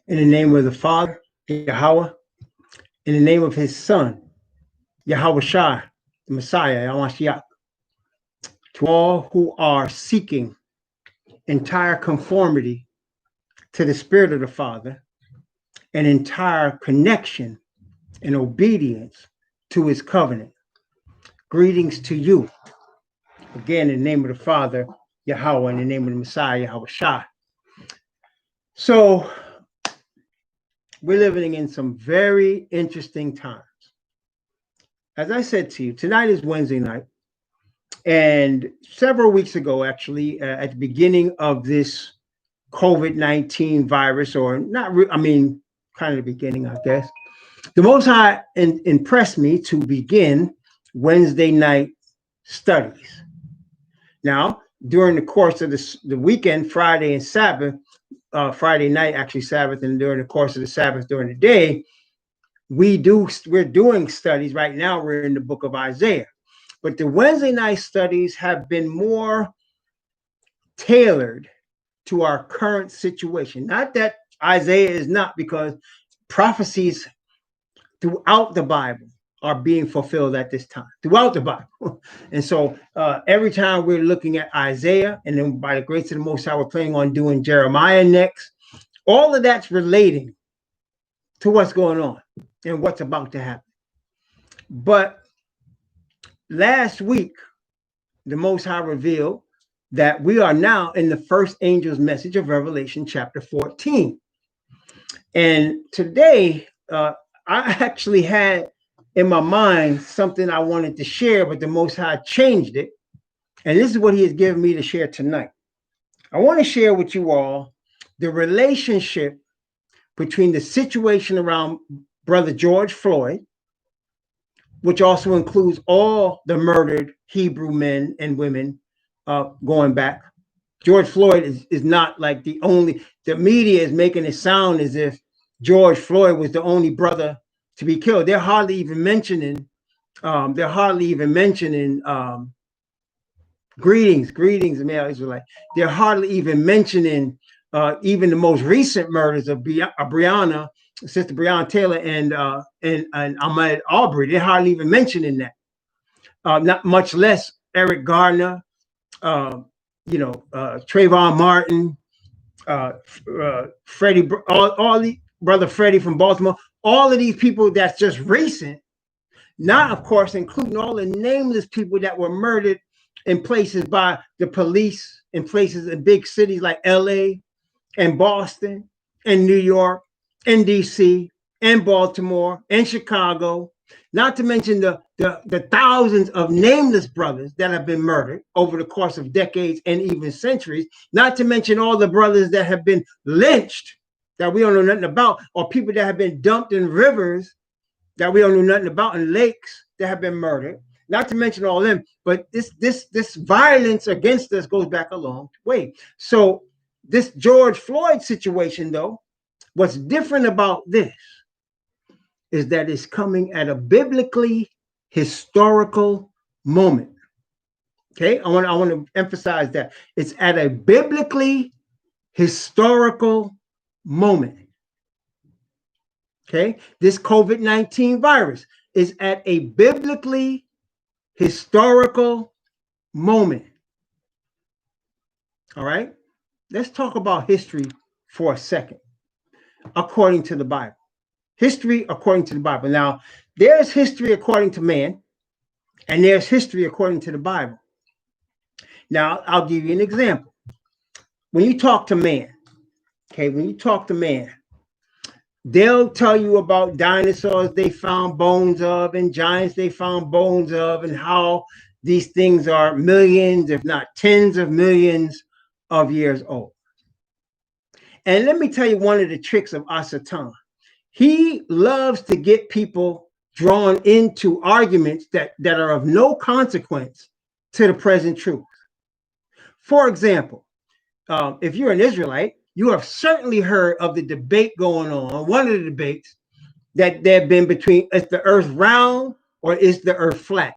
In the name of the Father, Yahweh, in the name of his Son, Yahweh Shai, the Messiah, Yamashiach, to all who are seeking entire conformity to the Spirit of the Father and entire connection and obedience to his covenant. Greetings to you. Again, in the name of the Father, Yahweh, in the name of the Messiah, Yahweh Shai. So, we're living in some very interesting times. As I said to you, tonight is Wednesday night. And several weeks ago, actually, at the beginning of this COVID-19 virus, or not, kind of the beginning, I guess, the Most High impressed me to begin Wednesday night studies. Now, during the course of the weekend, Friday and Sabbath, Friday night, actually Sabbath, and during the course of the Sabbath during the day, we're doing studies right now. We're in the book of Isaiah, but the Wednesday night studies have been more tailored to our current situation. Not that Isaiah is not, because prophecies throughout the Bible are being fulfilled at this time, throughout the Bible. And so every time we're looking at Isaiah, and then by the grace of the Most High, we're planning on doing Jeremiah next. All of that's relating to what's going on and what's about to happen. But last week, the Most High revealed that we are now in the first angel's message of Revelation chapter 14. And today, I actually had in my mind something I wanted to share, but the Most High changed it. And this is what he has given me to share tonight. I want to share with you all the relationship between the situation around Brother George Floyd, which also includes all the murdered Hebrew men and women going back. George Floyd is not like the media is making it sound as if George Floyd was the only brother to be killed. They're hardly even mentioning greetings, male Israelite. They're hardly even mentioning even the most recent murders of Breonna, Sister Breonna Taylor, and Ahmaud Arbery. They're hardly even mentioning that. Not much less Eric Garner, Trayvon Martin, Freddie, all the brother Freddie from Baltimore. All of these people that's just recent. Not, of course, including all the nameless people that were murdered in places by the police, in places in big cities like LA and Boston and New York and DC and Baltimore and Chicago, not to mention the thousands of nameless brothers that have been murdered over the course of decades and even centuries, not to mention all the brothers that have been lynched that we don't know nothing about, or people that have been dumped in rivers that we don't know nothing about, in lakes that have been murdered, not to mention all of them. But this violence against us goes back a long way. So this George Floyd situation, though, what's different about this is that it's coming at a biblically historical moment. Okay, I want to emphasize that it's at a biblically historical moment. Okay, this COVID-19 virus is at a biblically historical moment. All right, let's talk about history for a second, according to the Bible. History according to the Bible. Now, there's history according to man, and there's history according to the Bible. Now, I'll give you an example. When you talk to man, they'll tell you about dinosaurs they found bones of and giants they found bones of, and how these things are millions, if not tens of millions of years old. And let me tell you one of the tricks of Asatan. He loves to get people drawn into arguments that are of no consequence to the present truth. For example, if you're an Israelite, you have certainly heard of the debate going on. One of the debates that there have been between, is the earth round or is the earth flat?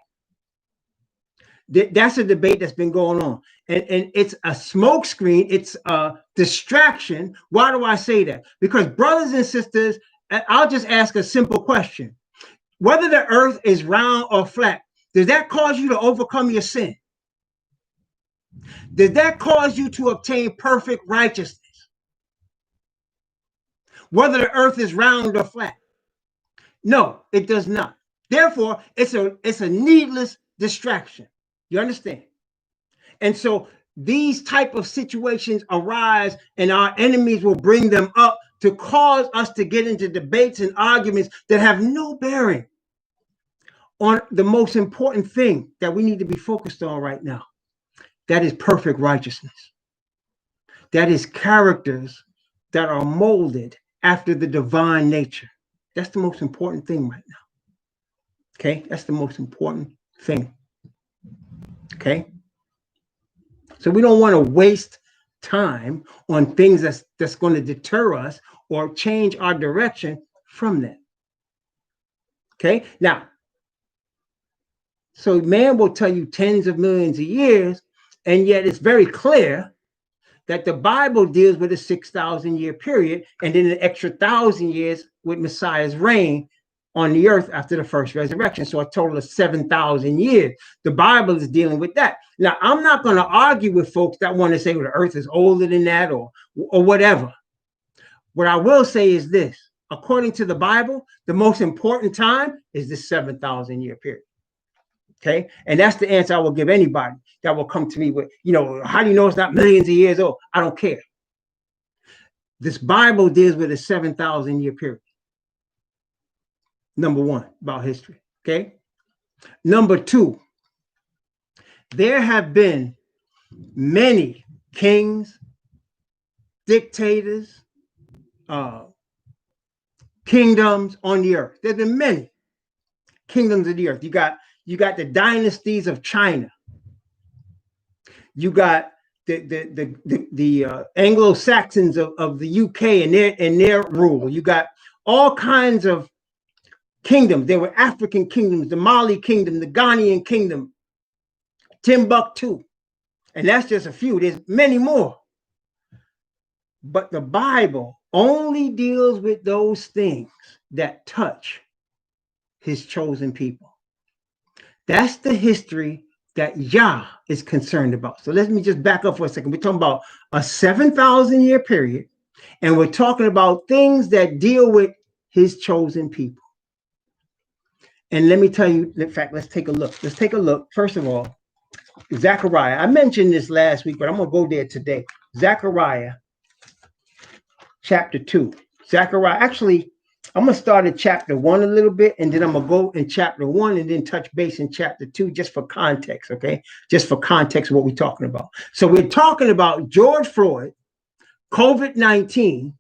That's a debate that's been going on. and it's a smokescreen. It's a distraction. Why do I say that? Because brothers and sisters, I'll just ask a simple question. Whether the earth is round or flat, does that cause you to overcome your sin? Does that cause you to obtain perfect righteousness? Whether the earth is round or flat? No, it does not. Therefore, it's a needless distraction. You understand? And so these type of situations arise, and our enemies will bring them up to cause us to get into debates and arguments that have no bearing on the most important thing that we need to be focused on right now. That is perfect righteousness. That is characters that are molded after the divine nature. That's the most important thing right now. Okay, that's the most important thing. Okay, so we don't want to waste time on things that's going to deter us or change our direction from that. Okay, now, so man will tell you tens of millions of years, and yet it's very clear that the Bible deals with a 6,000 year period, and then an extra 1,000 years with Messiah's reign on the earth after the first resurrection. So a total of 7,000 years. The Bible is dealing with that. Now, I'm not going to argue with folks that want to say, well, the earth is older than that or whatever. What I will say is this: according to the Bible, the most important time is the 7,000 year period. Okay. And that's the answer I will give anybody that will come to me with, how do you know it's not millions of years old? I don't care. This Bible deals with a 7,000 year period. Number one, about history. Okay. Number two, there have been many kings, dictators, kingdoms on the earth. There's been many kingdoms of the earth. You got the dynasties of China. You got the Anglo-Saxons of the UK and their rule. You got all kinds of kingdoms. There were African kingdoms, the Mali kingdom, the Ghanaian kingdom, Timbuktu. And that's just a few. There's many more. But the Bible only deals with those things that touch his chosen people. That's the history that Yah is concerned about. So let me just back up for a second. We're talking about a 7,000 year period, and we're talking about things that deal with his chosen people. And let me tell you, in fact, let's take a look. Let's take a look. First of all, Zechariah. I mentioned this last week, but I'm going to go there today. Zechariah chapter 2. Zechariah, actually, I'm going to start at chapter 1 a little bit, and then I'm going to go in chapter 1 and then touch base in chapter 2 just for context, okay? Just for context of what we're talking about. So we're talking about George Floyd, COVID-19,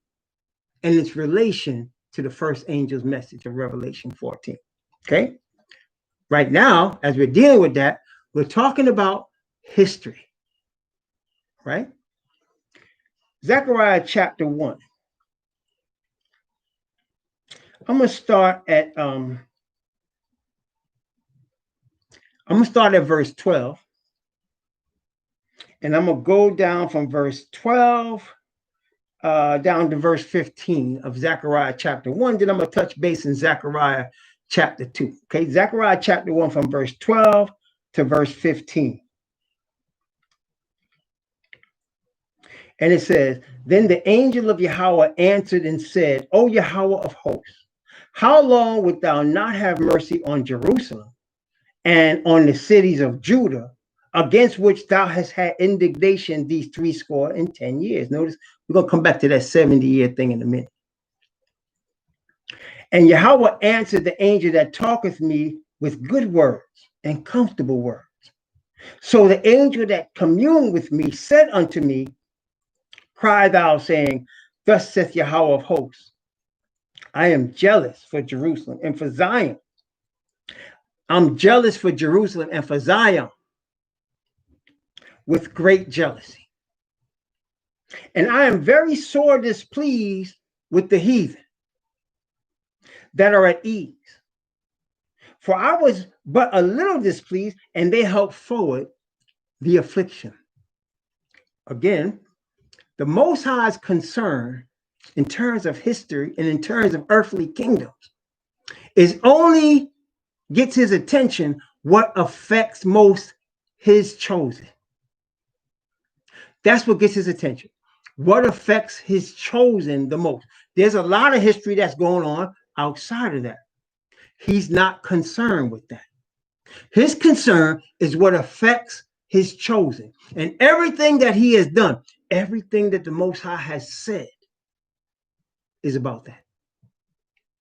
and its relation to the first angel's message of Revelation 14, okay? Right now, as we're dealing with that, we're talking about history, right? Zechariah chapter 1. I'm gonna start at verse 12, and I'm gonna go down from verse 12 down to verse 15 of Zechariah chapter 1. Then I'm gonna touch base in Zechariah chapter 2. Okay, Zechariah chapter 1 from verse 12 to verse 15. And it says, then the angel of Yahweh answered and said, O Yahweh of hosts, how long wilt thou not have mercy on Jerusalem and on the cities of Judah, against which thou hast had indignation these 70 years? Notice, we're going to come back to that 70-year thing in a minute. And Yahweh answered the angel that talketh me with good words and comfortable words. So the angel that communed with me said unto me, cry thou, saying, thus saith Yahweh of hosts, I am jealous for Jerusalem and for Zion. I'm jealous for Jerusalem and for Zion with great jealousy. And I am very sore displeased with the heathen that are at ease. For I was but a little displeased, and they helped forward the affliction. Again, the Most High's concern in terms of history and in terms of earthly kingdoms is only gets his attention what affects most his chosen. That's what gets his attention. What affects his chosen the most? There's a lot of history that's going on outside of that. He's not concerned with that. His concern is what affects his chosen. And everything that he has done, everything that the Most High has said is about that.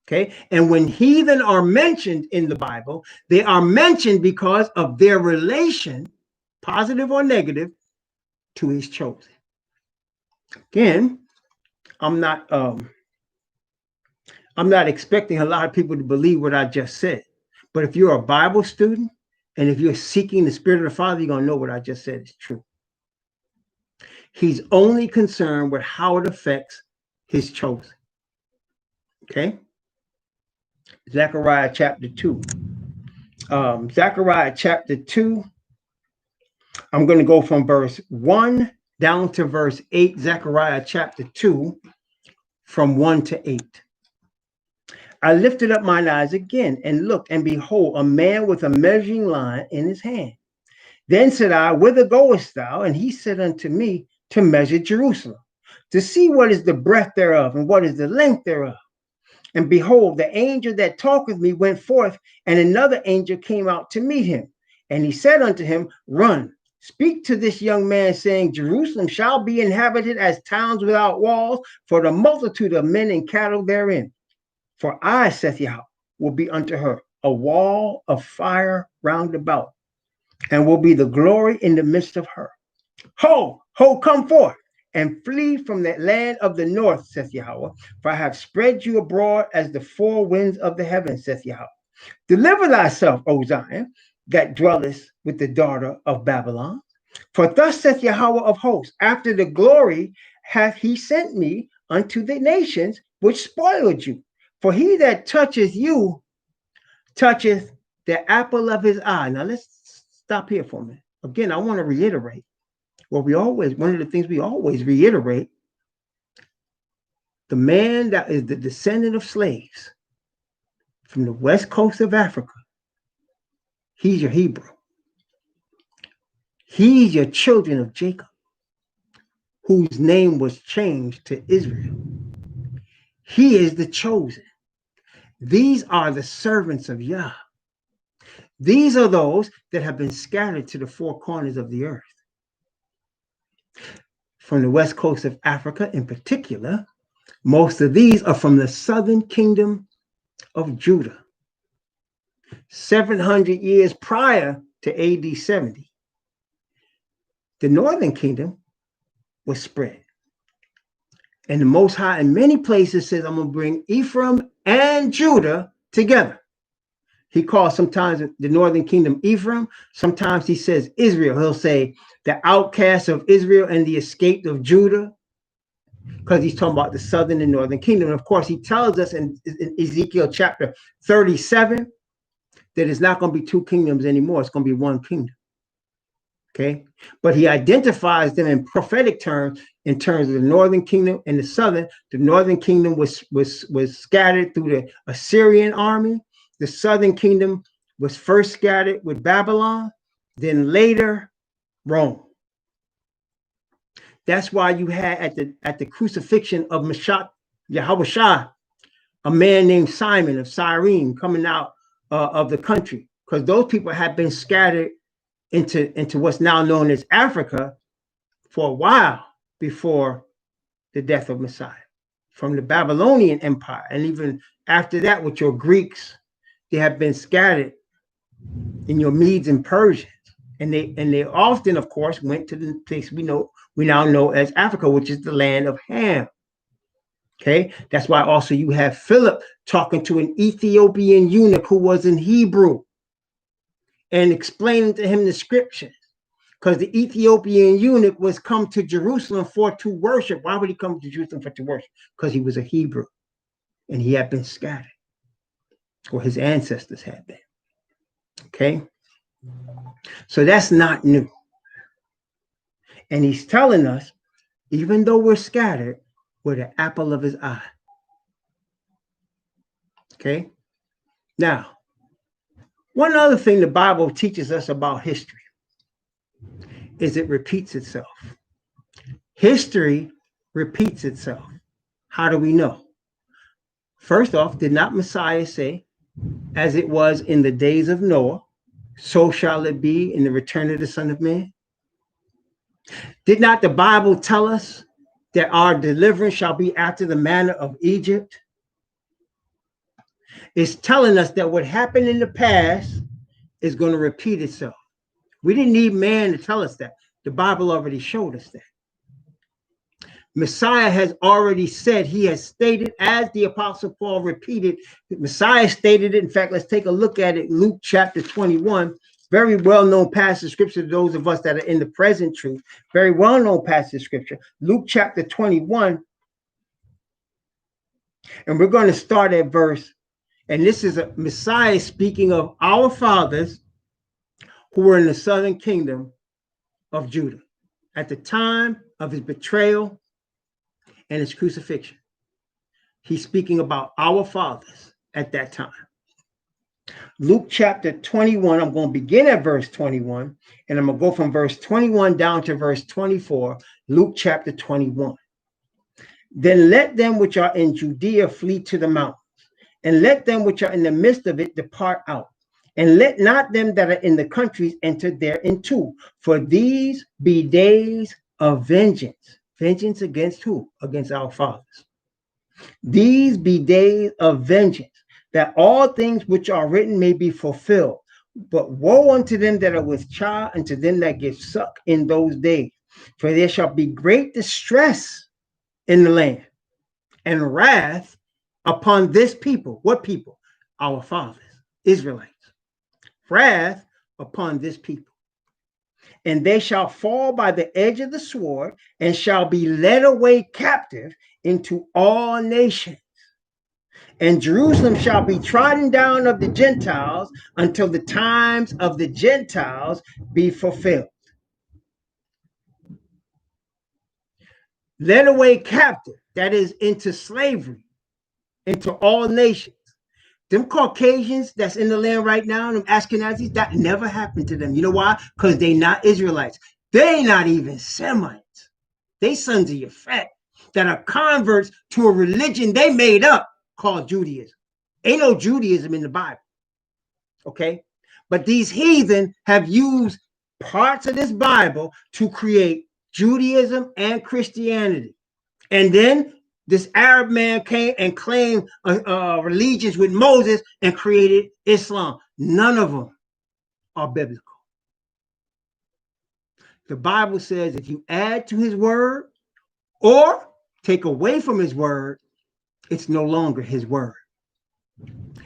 Okay. And when heathen are mentioned in the Bible, they are mentioned because of their relation, positive or negative, to his chosen. Again, I'm not expecting a lot of people to believe what I just said. But if you're a Bible student and if you're seeking the Spirit of the Father, you're going to know what I just said is true. He's only concerned with how it affects his chosen. Okay? Zechariah chapter 2. Zechariah chapter 2. I'm going to go from verse 1 down to verse 8. Zechariah chapter 2, from 1 to 8. I lifted up mine eyes again and looked, and behold, a man with a measuring line in his hand. Then said I, whither goest thou? And he said unto me, to measure Jerusalem, to see what is the breadth thereof, and what is the length thereof. And behold, the angel that talked with me went forth, and another angel came out to meet him. And he said unto him, run, speak to this young man, saying, Jerusalem shall be inhabited as towns without walls, for the multitude of men and cattle therein. For I, saith Yahweh, will be unto her a wall of fire round about, and will be the glory in the midst of her. Ho, ho, come forth, and flee from the land of the north, saith Yahweh, for I have spread you abroad as the four winds of the heavens, saith Yahweh. Deliver thyself, O Zion, that dwellest with the daughter of Babylon. For thus saith Yahweh of hosts, after the glory hath he sent me unto the nations which spoiled you. For he that toucheth you toucheth the apple of his eye. Now let's stop here for a minute. Again, I want to reiterate one of the things we always reiterate, the man that is the descendant of slaves from the west coast of Africa, he's your Hebrew. He's your children of Jacob, whose name was changed to Israel. He is the chosen. These are the servants of Yah. These are those that have been scattered to the four corners of the earth. From the west coast of Africa in particular, most of these are from the southern kingdom of Judah. 700 years prior to AD 70, the northern kingdom was spread. And the Most High in many places says, I'm going to bring Ephraim and Judah together. He calls sometimes the northern kingdom Ephraim. Sometimes he says Israel. He'll say the outcasts of Israel and the escaped of Judah, because he's talking about the southern and northern kingdom. And of course, he tells us in Ezekiel chapter 37 that it's not going to be two kingdoms anymore. It's going to be one kingdom. Okay. But he identifies them in prophetic terms, in terms of the northern kingdom and the southern. The northern kingdom was scattered through the Assyrian army. The southern kingdom was first scattered with Babylon, then later Rome. That's why you had at the crucifixion of Yahweh, a man named Simon of Cyrene coming out of the country, because those people had been scattered into what's now known as Africa for a while before the death of Messiah, from the Babylonian Empire. And even after that, with your Greeks, they have been scattered in your Medes and Persians. And they often, of course, went to the place we now know as Africa, which is the land of Ham. Okay, that's why also you have Philip talking to an Ethiopian eunuch who was in Hebrew and explaining to him the scriptures, because the Ethiopian eunuch was come to Jerusalem to worship. Why would he come to Jerusalem to worship? Because he was a Hebrew and he had been scattered, or his ancestors had been. Okay, so that's not new. And he's telling us, even though we're scattered, we're the apple of his eye. Okay? Now, one other thing the Bible teaches us about history is it repeats itself. History repeats itself. How do we know? First off, did not Messiah say, as it was in the days of Noah, so shall it be in the return of the Son of Man? Did not the Bible tell us that our deliverance shall be after the manner of Egypt? It's telling us that what happened in the past is going to repeat itself. We didn't need man to tell us that. The Bible already showed us that. Messiah has already said, he has stated, as the Apostle Paul repeated, Messiah stated it. In fact, let's take a look at it. Luke chapter 21, very well-known passage of scripture to those of us that are in the present truth. Very well-known passage of scripture. Luke chapter 21, and we're going to start at verse, and this is a Messiah speaking of our fathers who were in the southern kingdom of Judah at the time of his betrayal and his crucifixion. He's speaking about our fathers at that time. Luke chapter 21, I'm going to begin at verse 21, and I'm going to go from verse 21 down to verse 24, Luke chapter 21. Then let them which are in Judea flee to the mountains, and let them which are in the midst of it depart out. And let not them that are in the countries enter thereinto, for these be days of vengeance. Vengeance against who? Against our fathers. These be days of vengeance, that all things which are written may be fulfilled. But woe unto them that are with child, and to them that give suck in those days. For there shall be great distress in the land, and wrath upon this people. What people? Our fathers, Israelites. Wrath upon this people. And they shall fall by the edge of the sword, and shall be led away captive into all nations. And Jerusalem shall be trodden down of the Gentiles until the times of the Gentiles be fulfilled. Led away captive, that is, into slavery, into all nations. Them Caucasians that's in the land right now, them Ashkenazis, that never happened to them. You know why? Because they not Israelites. They not even Semites. They sons of Yafet that are converts to a religion they made up called Judaism. Ain't no Judaism in the Bible. Okay? But these heathen have used parts of this Bible to create Judaism and Christianity. And then this Arab man came and claimed allegiance with Moses and created Islam. None of them are biblical. The Bible says if you add to his word or take away from his word, it's no longer his word.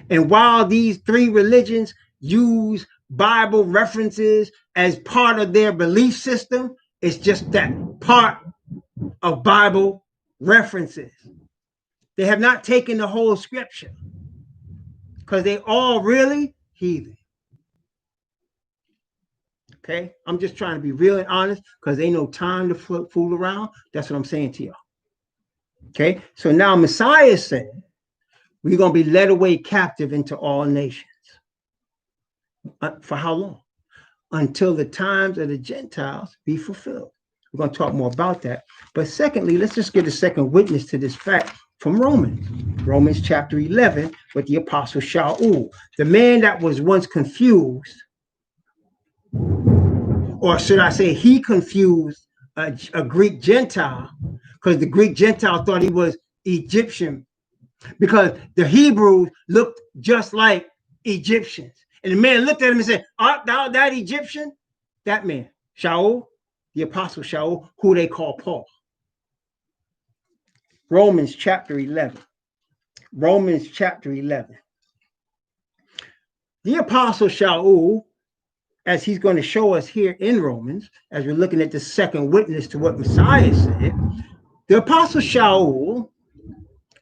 And while these three religions use Bible references as part of their belief system, it's just that part of Bible references. They have not taken the whole scripture because they all really heathen. Okay, I'm just trying to be real and honest because ain't no time to fool around. That's what I'm saying to y'all. Okay, so now Messiah said we're going to be led away captive into all nations. For how long? Until the times of the Gentiles be fulfilled. We're going to talk more about that. But secondly, let's just get a second witness to this fact from Romans. Romans chapter 11 with the apostle Shaul, the man that was once confused, or should I say he confused a Greek Gentile, because the Greek Gentile thought he was Egyptian, because the Hebrews looked just like Egyptians. And the man looked at him and said, art thou that Egyptian? That man, Shaul, the apostle Shaul, who they call Paul. Romans chapter 11. Romans chapter 11. The apostle Shaul, as he's going to show us here in Romans, as we're looking at the second witness to what Messiah said, the apostle Shaul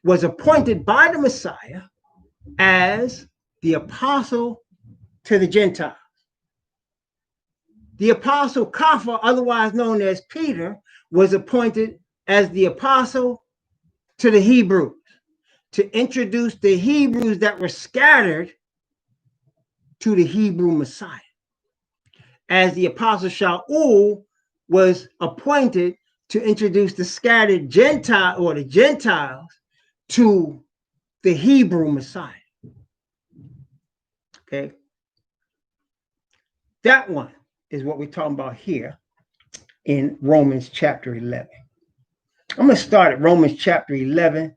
was appointed by the Messiah as the apostle to the Gentiles. The apostle Kepha, otherwise known as Peter, was appointed as the apostle to the Hebrews to introduce the Hebrews that were scattered to the Hebrew Messiah. As the apostle Shaul was appointed to introduce the scattered Gentile or the Gentiles to the Hebrew Messiah. Okay. That one is what we're talking about here in Romans chapter 11. I'm going to start at Romans chapter 11.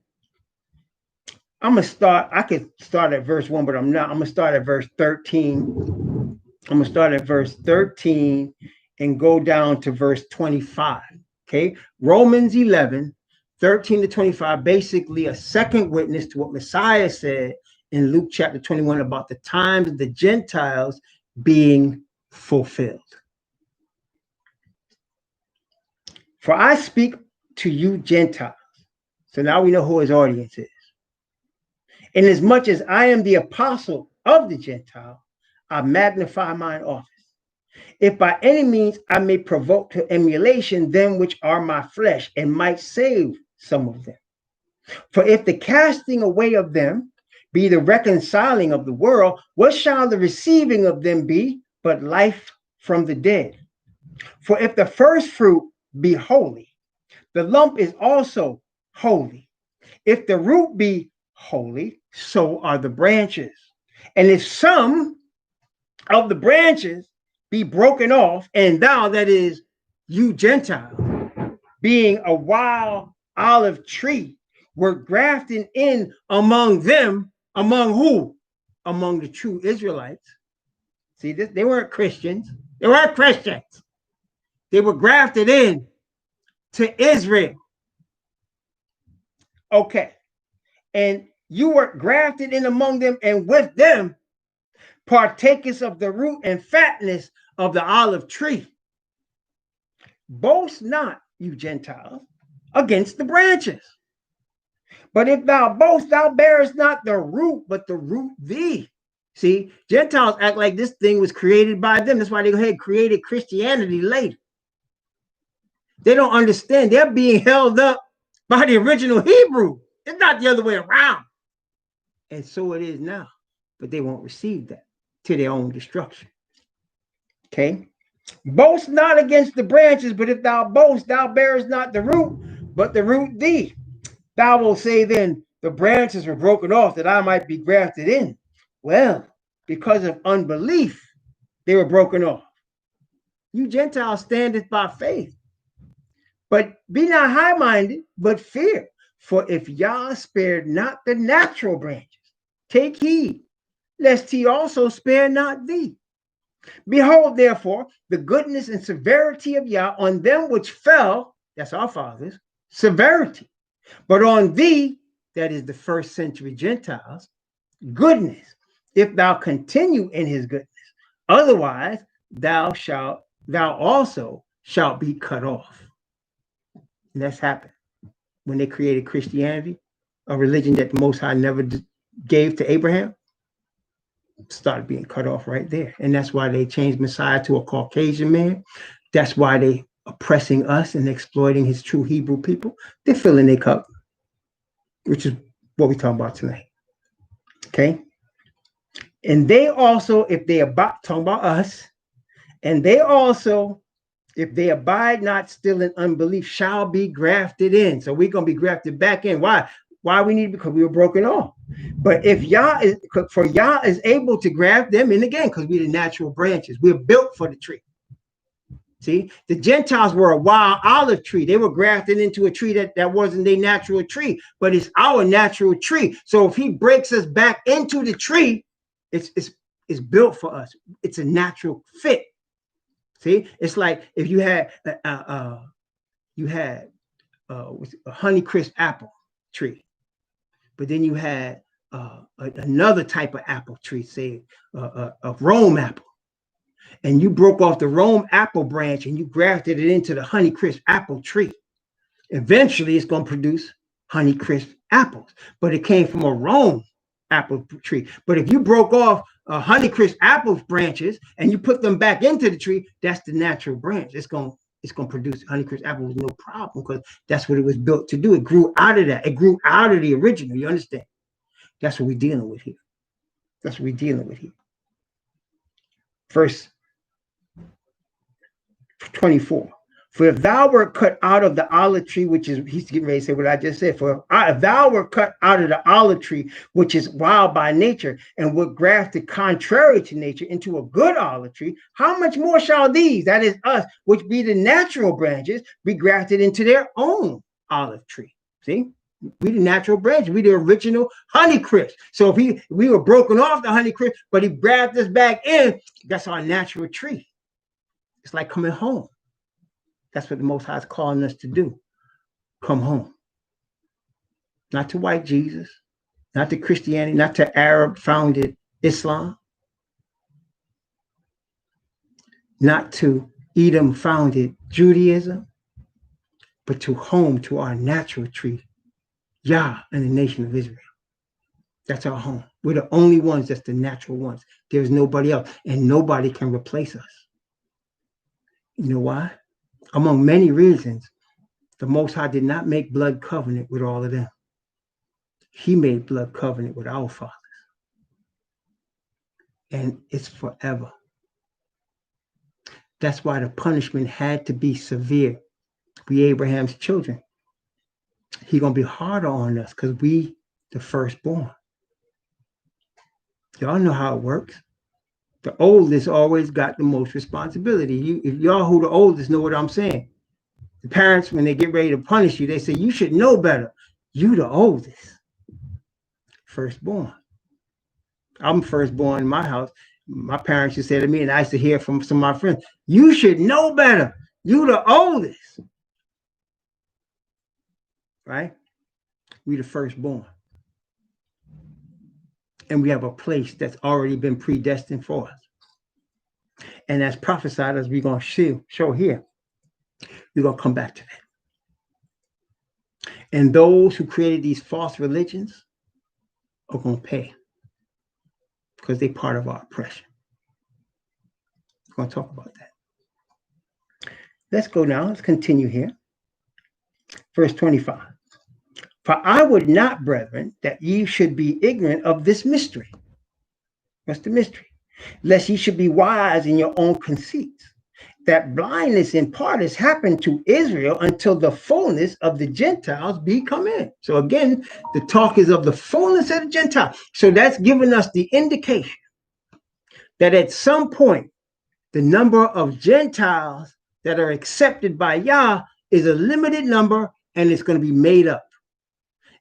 I could start at verse 1, but I'm not. I'm going to start at verse 13. I'm going to start at verse 13 and go down to verse 25. Okay. Romans 11, 13 to 25, basically a second witness to what Messiah said in Luke chapter 21 about the times of the Gentiles being fulfilled. For I speak to you Gentiles. So now we know who his audience is. Inasmuch as I am the apostle of the Gentile, I magnify mine office. If by any means I may provoke to emulation them which are my flesh, and might save some of them. For if the casting away of them be the reconciling of the world, what shall the receiving of them be but life from the dead? For if the first fruit be holy, the lump is also holy. If the root be holy, so are the branches. And if some of the branches be broken off, and thou, that is, you Gentile, being a wild olive tree, were grafted in among them, among who? Among the true Israelites. See, they weren't Christians. They weren't Christians. They were grafted in to Israel. Okay. And you were grafted in among them, and with them partakers of the root and fatness of the olive tree. Boast not, you Gentiles, against the branches. But if thou boast, thou bearest not the root, but the root thee. See, Gentiles act like this thing was created by them. That's why they go ahead and created Christianity later. They don't understand. They're being held up by the original Hebrew. It's not the other way around. And so it is now. But they won't receive that to their own destruction. Okay? Boast not against the branches, but if thou boast, thou bearest not the root, but the root thee. Thou wilt say then, the branches were broken off that I might be grafted in. Well, because of unbelief, they were broken off. You Gentiles standeth by faith. But be not high-minded, but fear. For if Yah spared not the natural branches, take heed, lest he also spare not thee. Behold, therefore, the goodness and severity of Yah on them which fell, that's our fathers, severity. But on thee, that is the first century Gentiles, goodness, if thou continue in his goodness. Otherwise, thou also shalt be cut off. And that's happened when they created Christianity, a religion that the Most High never gave to Abraham. Started being cut off right there. And that's why they changed Messiah to a Caucasian man. That's why they oppressing us and exploiting his true Hebrew people. They're filling their cup, which is what we're talking about tonight. Okay. And they also, if they talking about us, and they also, if they abide not still in unbelief, shall be grafted in. So we're going to be grafted back in. Why? Why we need? Because we were broken off. But if Yah is able to graft them in again, because we're the natural branches. We're built for the tree. See, the Gentiles were a wild olive tree. They were grafted into a tree that wasn't their natural tree, but it's our natural tree. So if he breaks us back into the tree, it's built for us. It's a natural fit. See, it's like if you had a Honeycrisp apple tree, but then you had another type of apple tree, say a Rome apple, and you broke off the Rome apple branch and you grafted it into the Honeycrisp apple tree. Eventually, it's going to produce Honeycrisp apples, but it came from a Rome apple tree. But if you broke off Honeycrisp apple branches and you put them back into the tree, that's the natural branch. It's going to produce Honeycrisp apple with no problem, because that's what it was built to do. It grew out of that. It grew out of the original. You understand? That's what we're dealing with here. That's what we're dealing with here. Verse 24. For if thou wert cut out of the olive tree, which is, he's getting ready to say what I just said. For if thou wert cut out of the olive tree, which is wild by nature, and were grafted contrary to nature into a good olive tree, how much more shall these, that is us, which be the natural branches, be grafted into their own olive tree? See? We the natural branch. We the original Honeycrisp. So if we were broken off the Honeycrisp, but he grabbed us back in, that's our natural tree. It's like coming home. That's what the Most High is calling us to do. Come home. Not to white Jesus, not to Christianity, not to Arab-founded Islam, not to Edom-founded Judaism, but to home, to our natural tree, Yah and the nation of Israel. That's our home. We're the only ones that's the natural ones. There's nobody else, and nobody can replace us. You know why? Among many reasons, the Most High did not make blood covenant with all of them. He made blood covenant with our fathers. And it's forever. That's why the punishment had to be severe. We Abraham's children. He's going to be harder on us because we the firstborn. Y'all know how it works. The oldest always got the most responsibility. If y'all who the oldest know what I'm saying. The parents, when they get ready to punish you, they say, you should know better. You the oldest. Firstborn. I'm firstborn in my house. My parents used to say to me, and I used to hear from some of my friends, you should know better. You the oldest. Right? We the firstborn. And we have a place that's already been predestined for us. And as prophesied, as we're going to show here, we're going to come back to that. And those who created these false religions are going to pay because they're part of our oppression. We're going to talk about that. Let's go now. Let's continue here. Verse 25. For I would not, brethren, that ye should be ignorant of this mystery. What's the mystery? Lest ye should be wise in your own conceits. That blindness in part has happened to Israel until the fullness of the Gentiles be come in. So again, the talk is of the fullness of the Gentiles. So that's giving us the indication that at some point, the number of Gentiles that are accepted by Yah is a limited number, and it's going to be made up.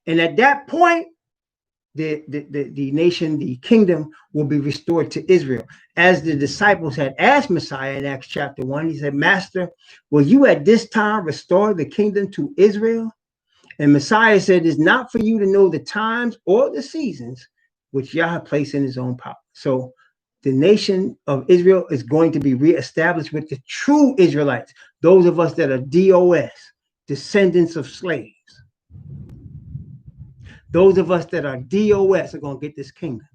And at that point, the nation, the kingdom will be restored to Israel. As the disciples had asked Messiah in Acts chapter 1, he said, Master, will you at this time restore the kingdom to Israel? And Messiah said, it's not for you to know the times or the seasons which Yah placed in his own power. So the nation of Israel is going to be reestablished with the true Israelites, those of us that are DOS, descendants of slaves. Those of us that are DOS are going to get this kingdom.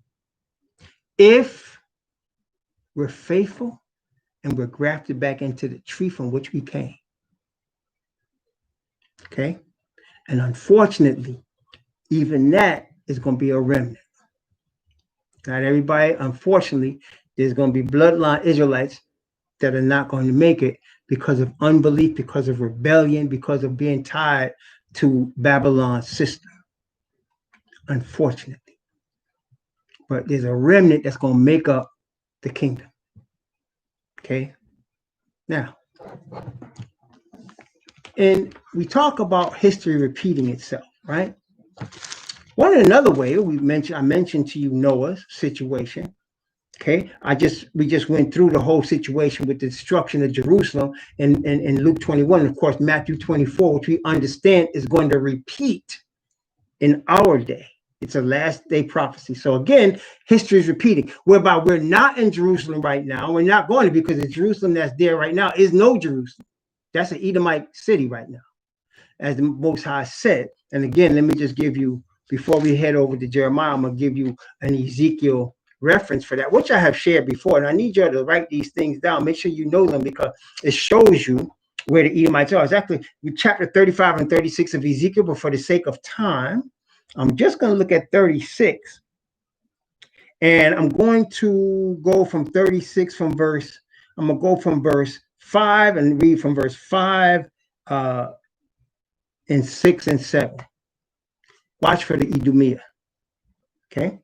If we're faithful and we're grafted back into the tree from which we came. Okay? And unfortunately, even that is going to be a remnant. Not everybody, unfortunately, there's going to be bloodline Israelites that are not going to make it because of unbelief, because of rebellion, because of being tied to Babylon's system. Unfortunately. But there's a remnant that's going to make up the kingdom. Okay? Now, and we talk about history repeating itself, right? Another way I mentioned to you Noah's situation. Okay, we just went through the whole situation with the destruction of Jerusalem in Luke 21, and of course Matthew 24, which we understand is going to repeat in our day. It's a last day prophecy. So again, history is repeating, whereby we're not in Jerusalem right now. We're not going to, because the Jerusalem that's there right now is no Jerusalem. That's an Edomite city right now, as the Most High said. And again, let me just give you before we head over to Jeremiah, I'm going to give you an Ezekiel reference for that, which I have shared before. And I need you to write these things down. Make sure you know them, because it shows you where the Edomites are. It's actually chapter 35 and 36 of Ezekiel, but for the sake of time, I'm just going to look at 36. And I'm going to go from 36 I'm going to go from verse 5 and read from verse 5 and 6 and 7. Watch for the Idumea. Okay.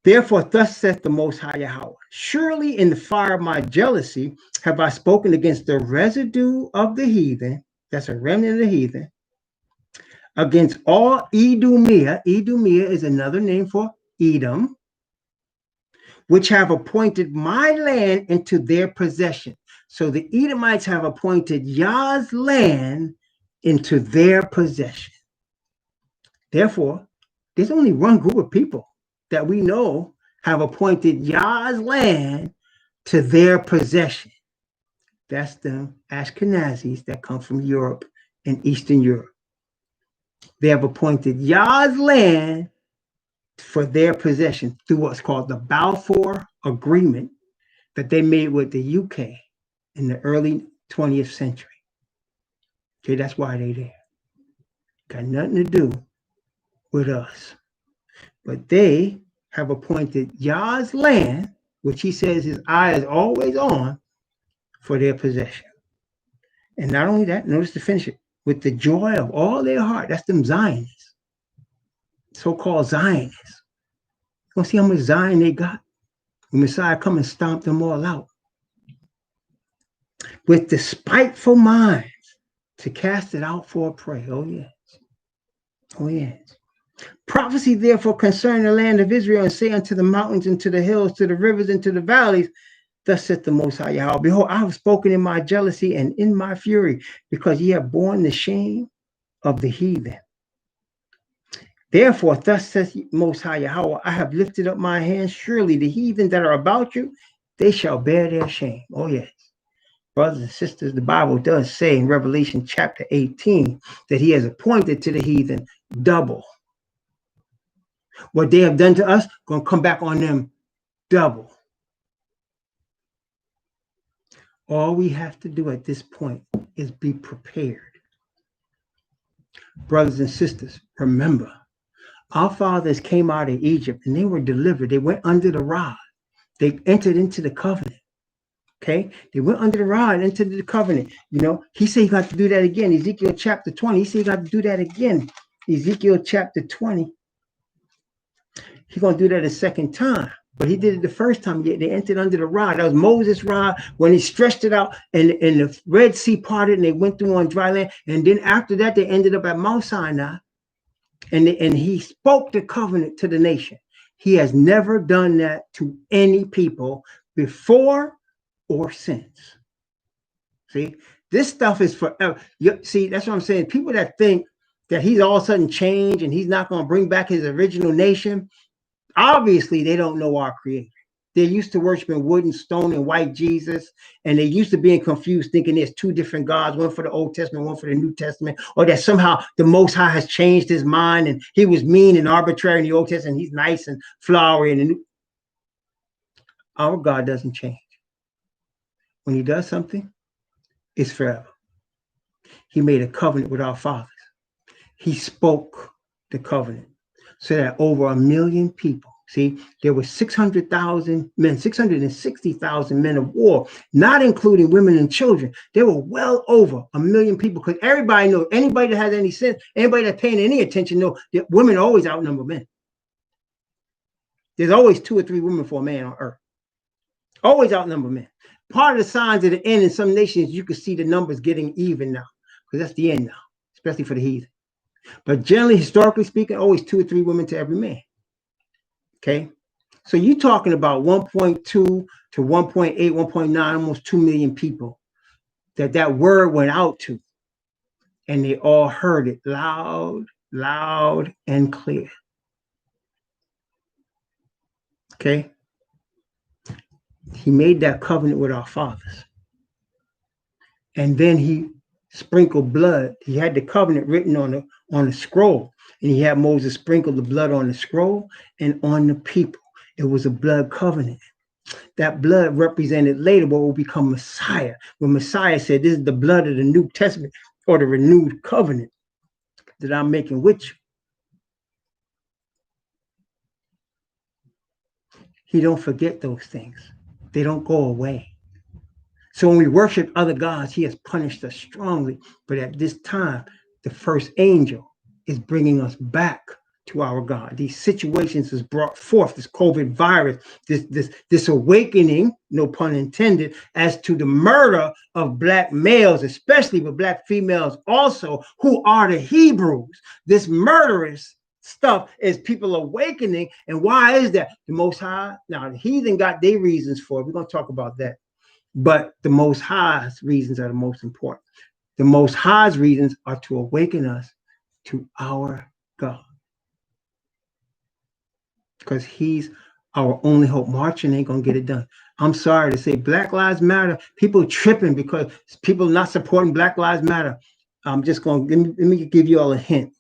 Therefore, thus saith the Most High Yahweh, surely in the fire of my jealousy have I spoken against the residue of the heathen, that's a remnant of the heathen, against all Idumea. Idumea is another name for Edom, which have appointed my land into their possession. So the Edomites have appointed Yah's land into their possession. Therefore, there's only one group of people that we know have appointed Yah's land to their possession. That's the Ashkenazis that come from Europe and Eastern Europe. They have appointed Yah's land for their possession through what's called the Balfour Agreement that they made with the UK in the early 20th century. Okay, that's why they're there. Got nothing to do with us. But they have appointed Yah's land, which he says his eye is always on, for their possession. And not only that, notice to finish it, with the joy of all their heart. That's them Zionists, so-called Zionists. You want to see how much Zion they got? The Messiah come and stomp them all out. With despiteful minds to cast it out for a prey. Oh, yes. Oh, yes. Prophecy, therefore, concerning the land of Israel, and say unto the mountains and to the hills, to the rivers and to the valleys, thus saith the Most High Yahweh, behold, I have spoken in my jealousy and in my fury, because ye have borne the shame of the heathen. Therefore, thus saith Most High Yahweh, I have lifted up my hands. Surely the heathen that are about you, they shall bear their shame. Oh, yes. Brothers and sisters, the Bible does say in Revelation chapter 18 that he has appointed to the heathen double. What they have done to us, going to come back on them double. All we have to do at this point is be prepared. Brothers and sisters, remember, our fathers came out of Egypt and they were delivered. They went under the rod. They entered into the covenant. Okay, they went under the rod into the covenant. You know, he said he got to do that again. Ezekiel chapter 20. He said he got to do that again. Ezekiel chapter 20. He's going to do that a second time. But he did it the first time. They entered under the rod. That was Moses' rod when he stretched it out and the Red Sea parted and they went through on dry land. And then after that, they ended up at Mount Sinai. And he spoke the covenant to the nation. He has never done that to any people before or since. See, this stuff is forever. See, that's what I'm saying. People that think that he's all of a sudden changed and he's not going to bring back his original nation, obviously they don't know our Creator. They're used to worshiping wood and stone and white Jesus, and they're used to being confused, thinking there's two different gods, one for the Old Testament, one for the New Testament, or that somehow the Most High has changed his mind and he was mean and arbitrary in the Old Testament, and he's nice and flowery in the New. Our God doesn't change. When he does something, it's forever. He made a covenant with our fathers. He spoke the covenant so that over 1 million people, see, there were 600,000 men, 660,000 men of war, not including women and children. There were well over 1 million people, because everybody knows, anybody that has any sense, anybody that's paying any attention knows that women always outnumber men. There's always 2 or 3 women for a man on earth. Always outnumber men. Part of the signs of the end in some nations, you can see the numbers getting even now, because that's the end now, especially for the heathen. But generally, historically speaking, always 2 or 3 women to every man. Okay, so you're talking about 1.2 to 1.8, 1.9, almost 2 million people that word went out to, and they all heard it loud, loud, and clear. Okay. He made that covenant with our fathers. And then he sprinkled blood. He had the covenant written on the scroll, and he had Moses sprinkle the blood on the scroll and on the people. It was a blood covenant. That blood represented later what will become Messiah. When Messiah said, "This is the blood of the New Testament or the renewed covenant that I'm making with you." He don't forget those things. They don't go away. So when we worship other gods, he has punished us strongly. But at this time, the first angel is bringing us back to our God. These situations has brought forth this COVID virus, this awakening, no pun intended, as to the murder of black males, especially with black females also, who are the Hebrews. This murderous stuff is people awakening. And why is that? The Most High, now the heathen got their reasons for it. We're going to talk about that. But the Most High's reasons are the most important. The Most High's reasons are to awaken us to our God, because he's our only hope. Marching ain't gonna get it done. I'm sorry to say, Black Lives Matter. People tripping because people not supporting Black Lives Matter. I'm just gonna let me give you all a hint.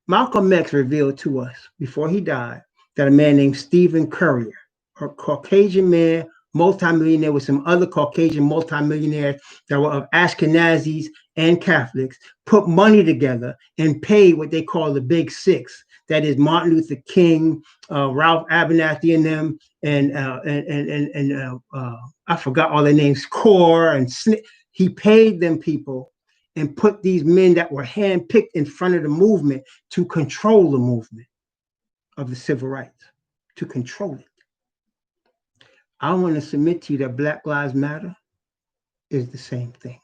Malcolm X revealed to us before he died that a man named Stephen Currier, a Caucasian man, multimillionaire, with some other Caucasian multimillionaires that were of Ashkenazis and Catholics, put money together and paid what they call the Big Six. That is Martin Luther King, Ralph Abernathy and them, and I forgot all their names, Core and Snip. He paid them people and put these men that were handpicked in front of the movement to control the movement of the civil rights, to control it. I want to submit to you that Black Lives Matter is the same thing.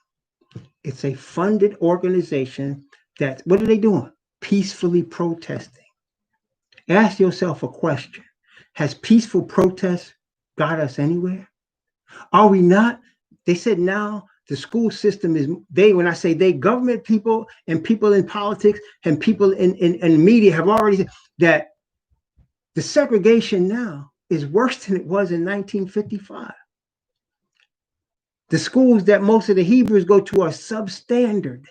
It's a funded organization that, what are they doing? Peacefully protesting. Ask yourself a question. Has peaceful protest got us anywhere? Are we not? They said now the school system is, when I say they, government people and people in politics and people in media have already said that the segregation now is worse than it was in 1955. The schools that most of the Hebrews go to are substandard,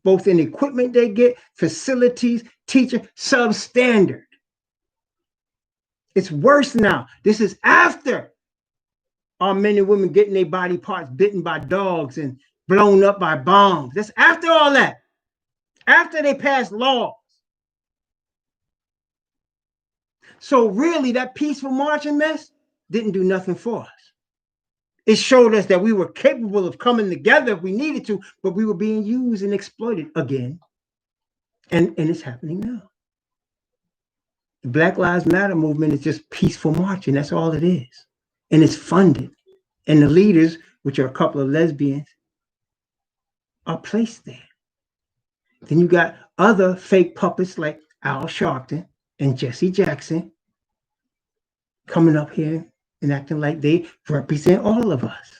both in equipment they get, facilities, teacher, substandard. It's worse now. This is after our men and women getting their body parts bitten by dogs and blown up by bombs. That's after all that. After they passed laws. So really, that peaceful marching mess didn't do nothing for us. It showed us that we were capable of coming together if we needed to, but we were being used and exploited again. And it's happening now. The Black Lives Matter movement is just peaceful marching. That's all it is. And it's funded. And the leaders, which are a couple of lesbians, are placed there. Then you got other fake puppets like Al Sharpton and Jesse Jackson coming up here and acting like they represent all of us.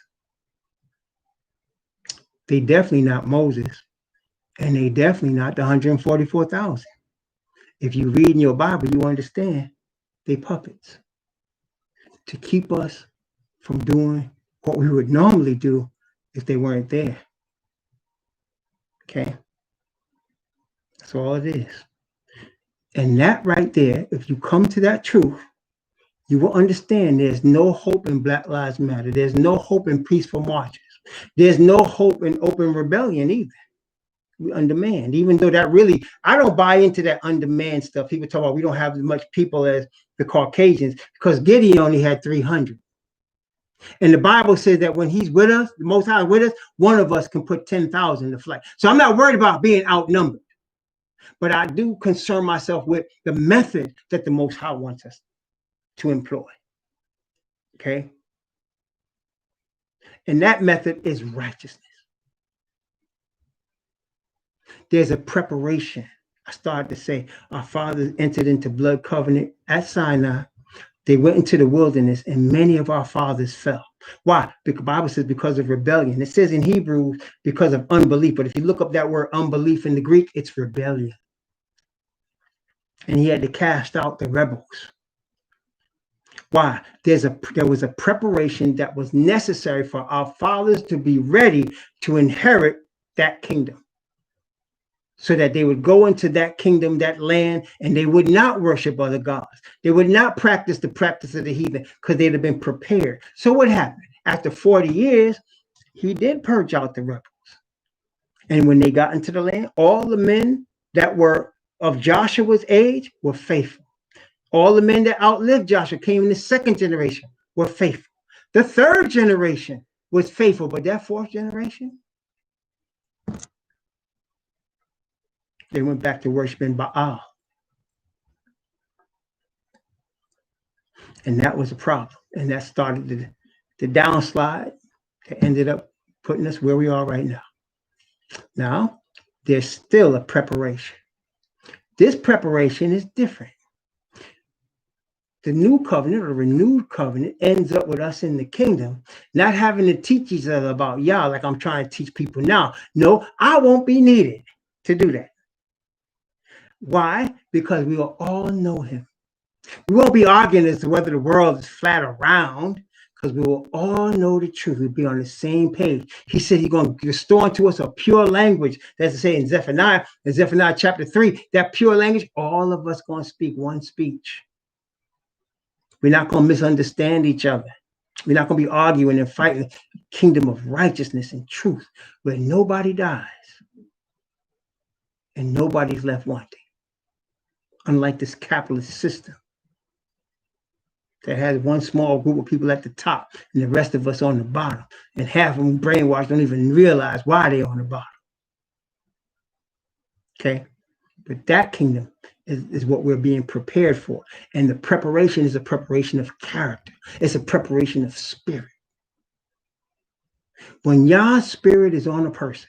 They definitely not Moses, and they definitely not the 144,000. If you read in your Bible, you understand they puppets to keep us from doing what we would normally do if they weren't there. Okay? That's all it is. And that right there, if you come to that truth, you will understand there's no hope in Black Lives Matter. There's no hope in peaceful marches. There's no hope in open rebellion either. We undemand, even though that really, I don't buy into that undemand stuff. People talk about we don't have as much people as the Caucasians because Gideon only had 300. And the Bible says that when he's with us, the Most High is with us, one of us can put 10,000 to flight. So I'm not worried about being outnumbered. But I do concern myself with the method that the Most High wants us to employ. Okay? And that method is righteousness. There's a preparation. I started to say our fathers entered into blood covenant at Sinai. They went into the wilderness and many of our fathers fell. Why? Because the Bible says because of rebellion. It says in Hebrew because of unbelief. But if you look up that word unbelief in the Greek, it's rebellion. And he had to cast out the rebels. Why? There was a preparation that was necessary for our fathers to be ready to inherit that kingdom, so that they would go into that kingdom, that land, and they would not worship other gods. They would not practice the practice of the heathen, because they'd have been prepared. So what happened? After 40 years, he did purge out the rebels. And when they got into the land, all the men that were of Joshua's age were faithful. All the men that outlived Joshua came in the second generation were faithful. The third generation was faithful, but that fourth generation, they went back to worshiping Baal. And that was a problem. And that started the downslide that ended up putting us where we are right now. Now, there's still a preparation. This preparation is different. The new covenant or renewed covenant ends up with us in the kingdom, not having to teach each other about Yah like I'm trying to teach people now. No, I won't be needed to do that. Why? Because we will all know him. We won't be arguing as to whether the world is flat or round, because we will all know the truth. We'll be on the same page. He said he's going to restore unto us a pure language. That's to say in Zephaniah chapter 3, that pure language, all of us going to speak one speech. We're not going to misunderstand each other. We're not going to be arguing and fighting. Kingdom of righteousness and truth, where nobody dies and nobody's left wanting. Unlike this capitalist system that has one small group of people at the top and the rest of us on the bottom. And half of them brainwashed, don't even realize why they're on the bottom. Okay? But that kingdom is what we're being prepared for. And the preparation is a preparation of character. It's a preparation of spirit. When Yah's spirit is on a person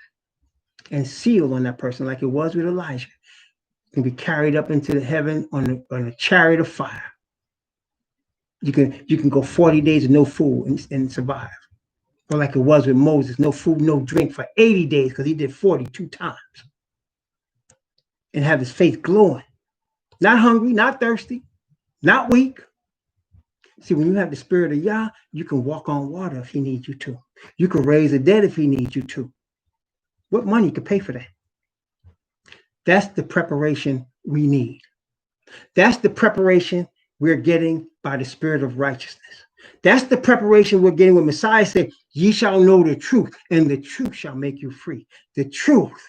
and sealed on that person, like it was with Elijah, it can be carried up into the heaven on a chariot of fire. You can go 40 days with no food and survive. Or like it was with Moses, no food, no drink for 80 days, because he did 42 times. And have his faith glowing. Not hungry, not thirsty, not weak. See, when you have the spirit of Yah, you can walk on water if he needs you to. You can raise the dead if he needs you to. What money could pay for that? That's the preparation we need. That's the preparation we're getting by the spirit of righteousness. That's the preparation we're getting when Messiah said, ye shall know the truth, and the truth shall make you free. The truth,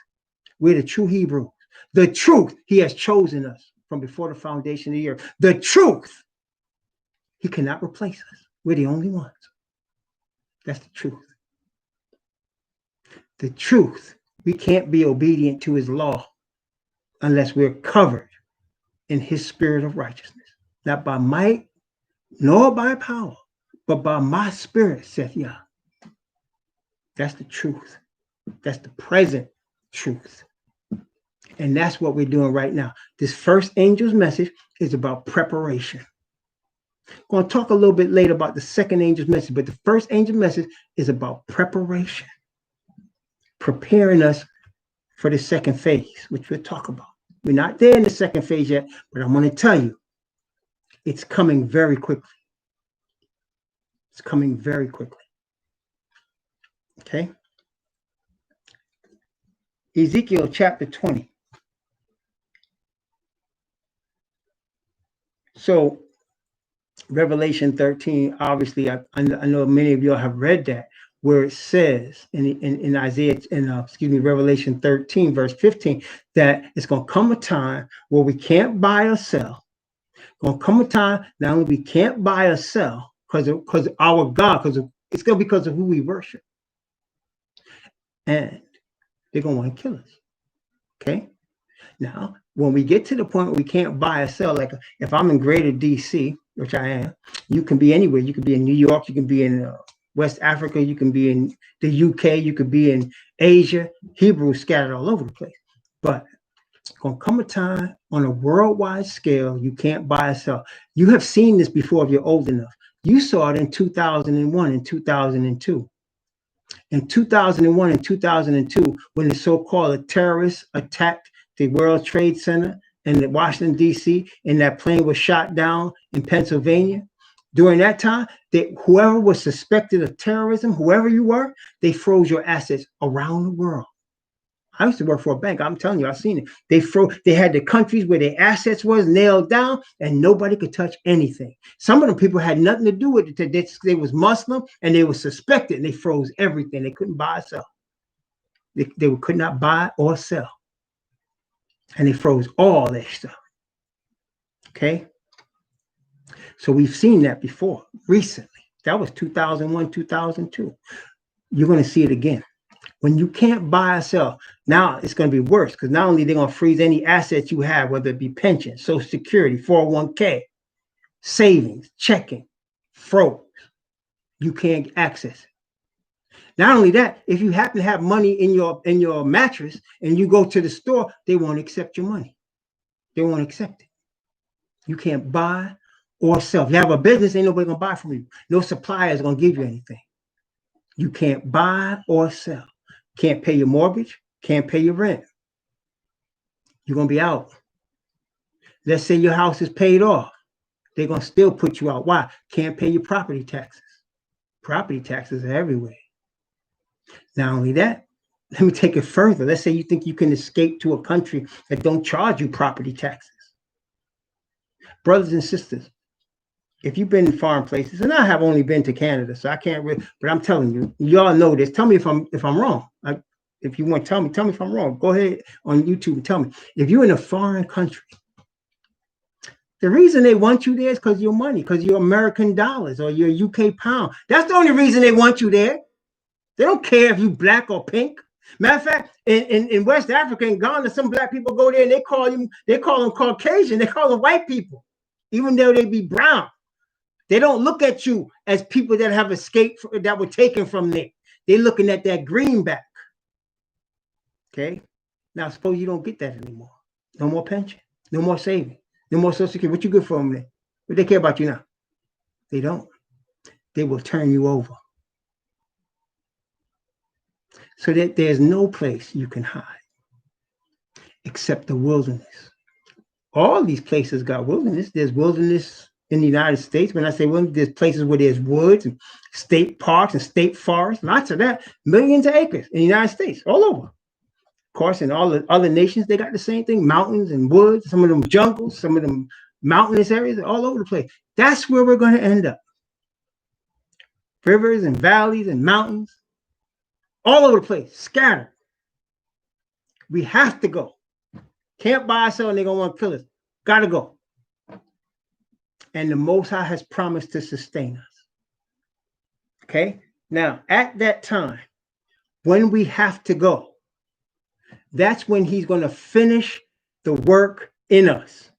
we're the true Hebrews. The truth, he has chosen us from before the foundation of the earth. The truth, he cannot replace us. We're the only ones. That's the truth. The truth, we can't be obedient to his law unless we're covered in his spirit of righteousness. Not by might, nor by power, but by my spirit, saith Yah. That's the truth. That's the present truth. And that's what we're doing right now. This first angel's message is about preparation. I'm going to talk a little bit later about the second angel's message, but the first angel's message is about preparation. Preparing us for the second phase, which we'll talk about. We're not there in the second phase yet, but I'm going to tell you, it's coming very quickly. It's coming very quickly. Okay? Ezekiel chapter 20. So, Revelation 13, obviously, I know many of you have read that, where it says in Isaiah, Revelation 13, verse 15, that it's going to come a time where we can't buy or sell. Going to come a time not only we can't buy or sell because our God, it's going to be because of who we worship, and they're going to want to kill us. Okay. Now, when we get to the point where we can't buy or sell, like if I'm in greater DC, which I am, you can be anywhere. You can be in New York, you can be in West Africa, you can be in the UK, you could be in Asia. Hebrews scattered all over the place. But it's going to come a time on a worldwide scale you can't buy or sell. You have seen this before if you're old enough. You saw it in 2001 and 2002. In 2001 and 2002, when the so-called terrorists attacked the World Trade Center in Washington, D.C., and that plane was shot down in Pennsylvania, During that time, whoever was suspected of terrorism, whoever you were, they froze your assets around the world. I used to work for a bank. I'm telling you, I've seen it. They had the countries where their assets was nailed down and nobody could touch anything. Some of them people had nothing to do with it. They was Muslim and they were suspected and they froze everything. They couldn't buy or sell. They could not buy or sell. And they froze all their stuff. Okay? So we've seen that before, recently. That was 2001, 2002. You're going to see it again. When you can't buy or sell, now it's going to be worse because not only they're going to freeze any assets you have, whether it be pension, Social Security, 401k, savings, checking, froze. You can't access it. Not only that, if you happen to have money in your mattress and you go to the store, they won't accept your money. They won't accept it. You can't buy or sell. If you have a business, ain't nobody going to buy from you. No supplier is going to give you anything. You can't buy or sell. Can't pay your mortgage, can't pay your rent. You're going to be out. Let's say your house is paid off. They're going to still put you out. Why? Can't pay your property taxes. Property taxes are everywhere. Not only that, let me take it further. Let's say you think you can escape to a country that don't charge you property taxes. Brothers and sisters, if you've been in foreign places, and I have only been to Canada, so I can't really, but I'm telling you, y'all know this. Tell me if I'm wrong. If you want to tell me if I'm wrong. Go ahead on YouTube and tell me. If you're in a foreign country, the reason they want you there is because of your money, because your American dollars or your UK pound. That's the only reason they want you there. They don't care if you black or pink. Matter of fact, in West Africa, in Ghana, some black people go there and they call them Caucasian. They call them white people, even though they be brown. They don't look at you as people that have escaped, that were taken from there. They're looking at that greenback. Okay? Now, suppose you don't get that anymore. No more pension. No more saving. No more Social Security. What you good for them then? What they care about you now? They don't. They will turn you over. So that there's no place you can hide except the wilderness. All these places got wilderness. There's wilderness in the United States. When I say wilderness, there's places where there's woods and state parks and state forests, lots of that, millions of acres in the United States, all over. Of course, in all the other nations, they got the same thing, mountains and woods, some of them jungles, some of them mountainous areas, all over the place. That's where we're going to end up. Rivers and valleys and mountains, all over the place, scattered. We have to go. Can't buy ourselves and they're going to want to kill us. Got to go. And the Most High has promised to sustain us. Okay? Now, at that time, when we have to go, that's when he's going to finish the work in us.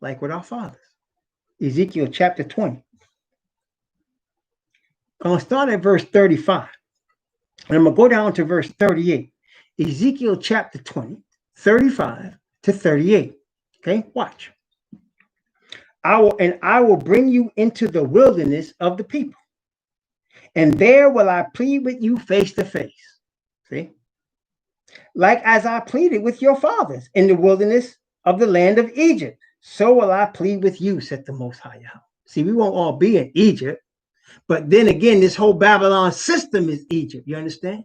Like with our fathers. Ezekiel chapter 20. I'm going to start at verse 35. And I'm going to go down to verse 38. Ezekiel chapter 20, 35 to 38. Okay, watch. I will bring you into the wilderness of the people, and there will I plead with you face to face. See? Like as I pleaded with your fathers in the wilderness of the land of Egypt, so will I plead with you, said the Most High. See, we won't all be in Egypt, but then again, this whole Babylon system is Egypt. You understand?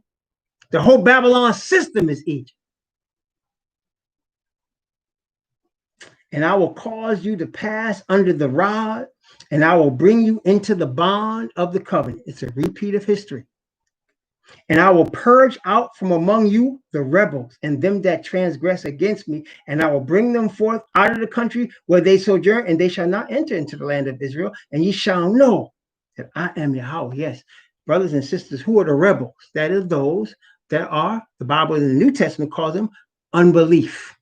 The whole Babylon system is Egypt. And I will cause you to pass under the rod, and I will bring you into the bond of the covenant. It's a repeat of history. And I will purge out from among you the rebels and them that transgress against me, and I will bring them forth out of the country where they sojourn, and they shall not enter into the land of Israel, and ye shall know that I am Yahweh. Yes, brothers and sisters, who are the rebels? That is those that are, the Bible in the New Testament calls them unbelief.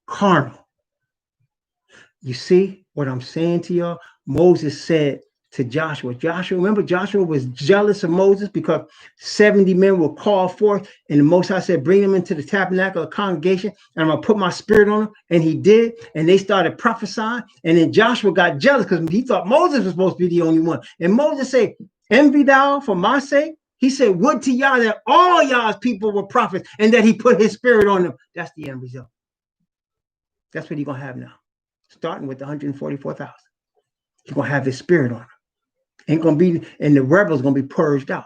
Carnal. You see what I'm saying to y'all? Moses said to Joshua, remember Joshua was jealous of Moses because 70 men were called forth, and the Most High said, bring them into the tabernacle of the congregation, and I'm going to put my spirit on them. And he did, and they started prophesying. And then Joshua got jealous because he thought Moses was supposed to be the only one. And Moses said, envy thou for my sake? He said, would to Yah that all Yah's people were prophets and that he put his spirit on them. That's the end result. That's what he's going to have now, starting with the 144,000. He's going to have his spirit on them. Ain't going to be, and the rebels going to be purged out.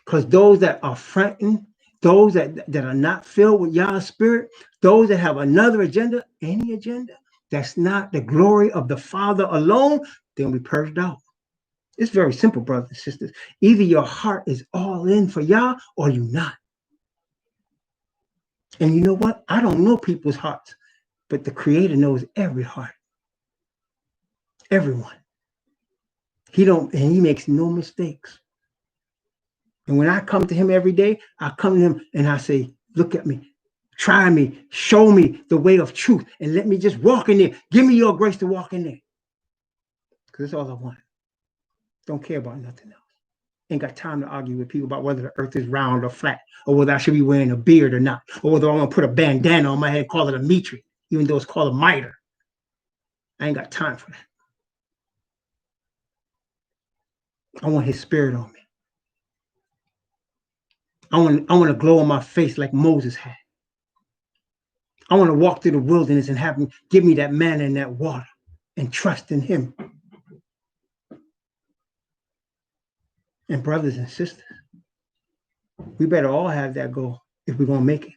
Because those that are fronting, those that are not filled with Yah's spirit, those that have another agenda, any agenda, that's not the glory of the Father alone, they'll be purged out. It's very simple, brothers and sisters. Either your heart is all in for Yah or you're not. And you know what? I don't know people's hearts, but the Creator knows every heart. Everyone. He makes no mistakes. And when I come to him every day, I come to him and I say, look at me, try me, show me the way of truth, and let me just walk in there. Give me your grace to walk in there. Because that's all I want. Don't care about nothing else. Ain't got time to argue with people about whether the earth is round or flat, or whether I should be wearing a beard or not, or whether I'm going to put a bandana on my head and call it a mitri, even though it's called a mitre. I ain't got time for that. I want his spirit on me. I want to glow on my face like Moses had. I want to walk through the wilderness and have him give me that manna and that water and trust in him. And brothers and sisters, we better all have that goal if we're going to make it.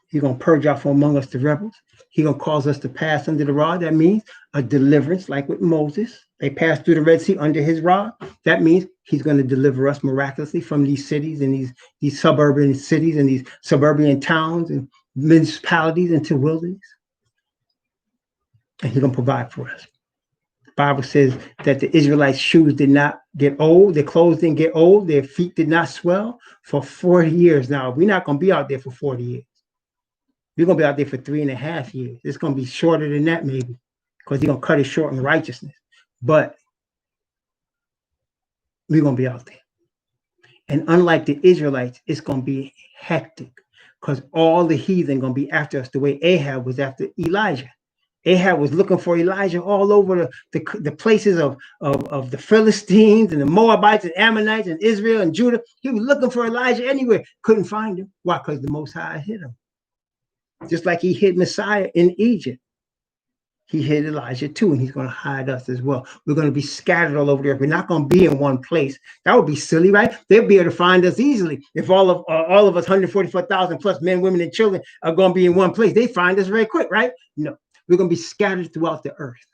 He's going to purge out from among us the rebels. He's going to cause us to pass under the rod. That means a deliverance, like with Moses. They passed through the Red Sea under his rod. That means he's going to deliver us miraculously from these cities and these suburban cities and these suburban towns and municipalities into wilderness. And he's going to provide for us. The Bible says that the Israelites' shoes did not get old. Their clothes didn't get old. Their feet did not swell for 40 years. Now, we're not going to be out there for 40 years. We're going to be out there for 3.5 years. It's going to be shorter than that maybe, because he's going to cut it short in righteousness. But we're going to be out there. And unlike the Israelites, it's going to be hectic, because all the heathen going to be after us the way Ahab was after Elijah. Ahab was looking for Elijah all over the places of the Philistines and the Moabites and Ammonites and Israel and Judah. He was looking for Elijah anywhere. Couldn't find him. Why? Because the Most High hid him. Just like he hid Messiah in Egypt. He hid Elijah too, and he's going to hide us as well. We're going to be scattered all over the earth. We're not going to be in one place. That would be silly, right? They'll be able to find us easily. If all of us 144,000 plus men, women, and children are going to be in one place, they find us very quick, right? No, we're going to be scattered throughout the earth.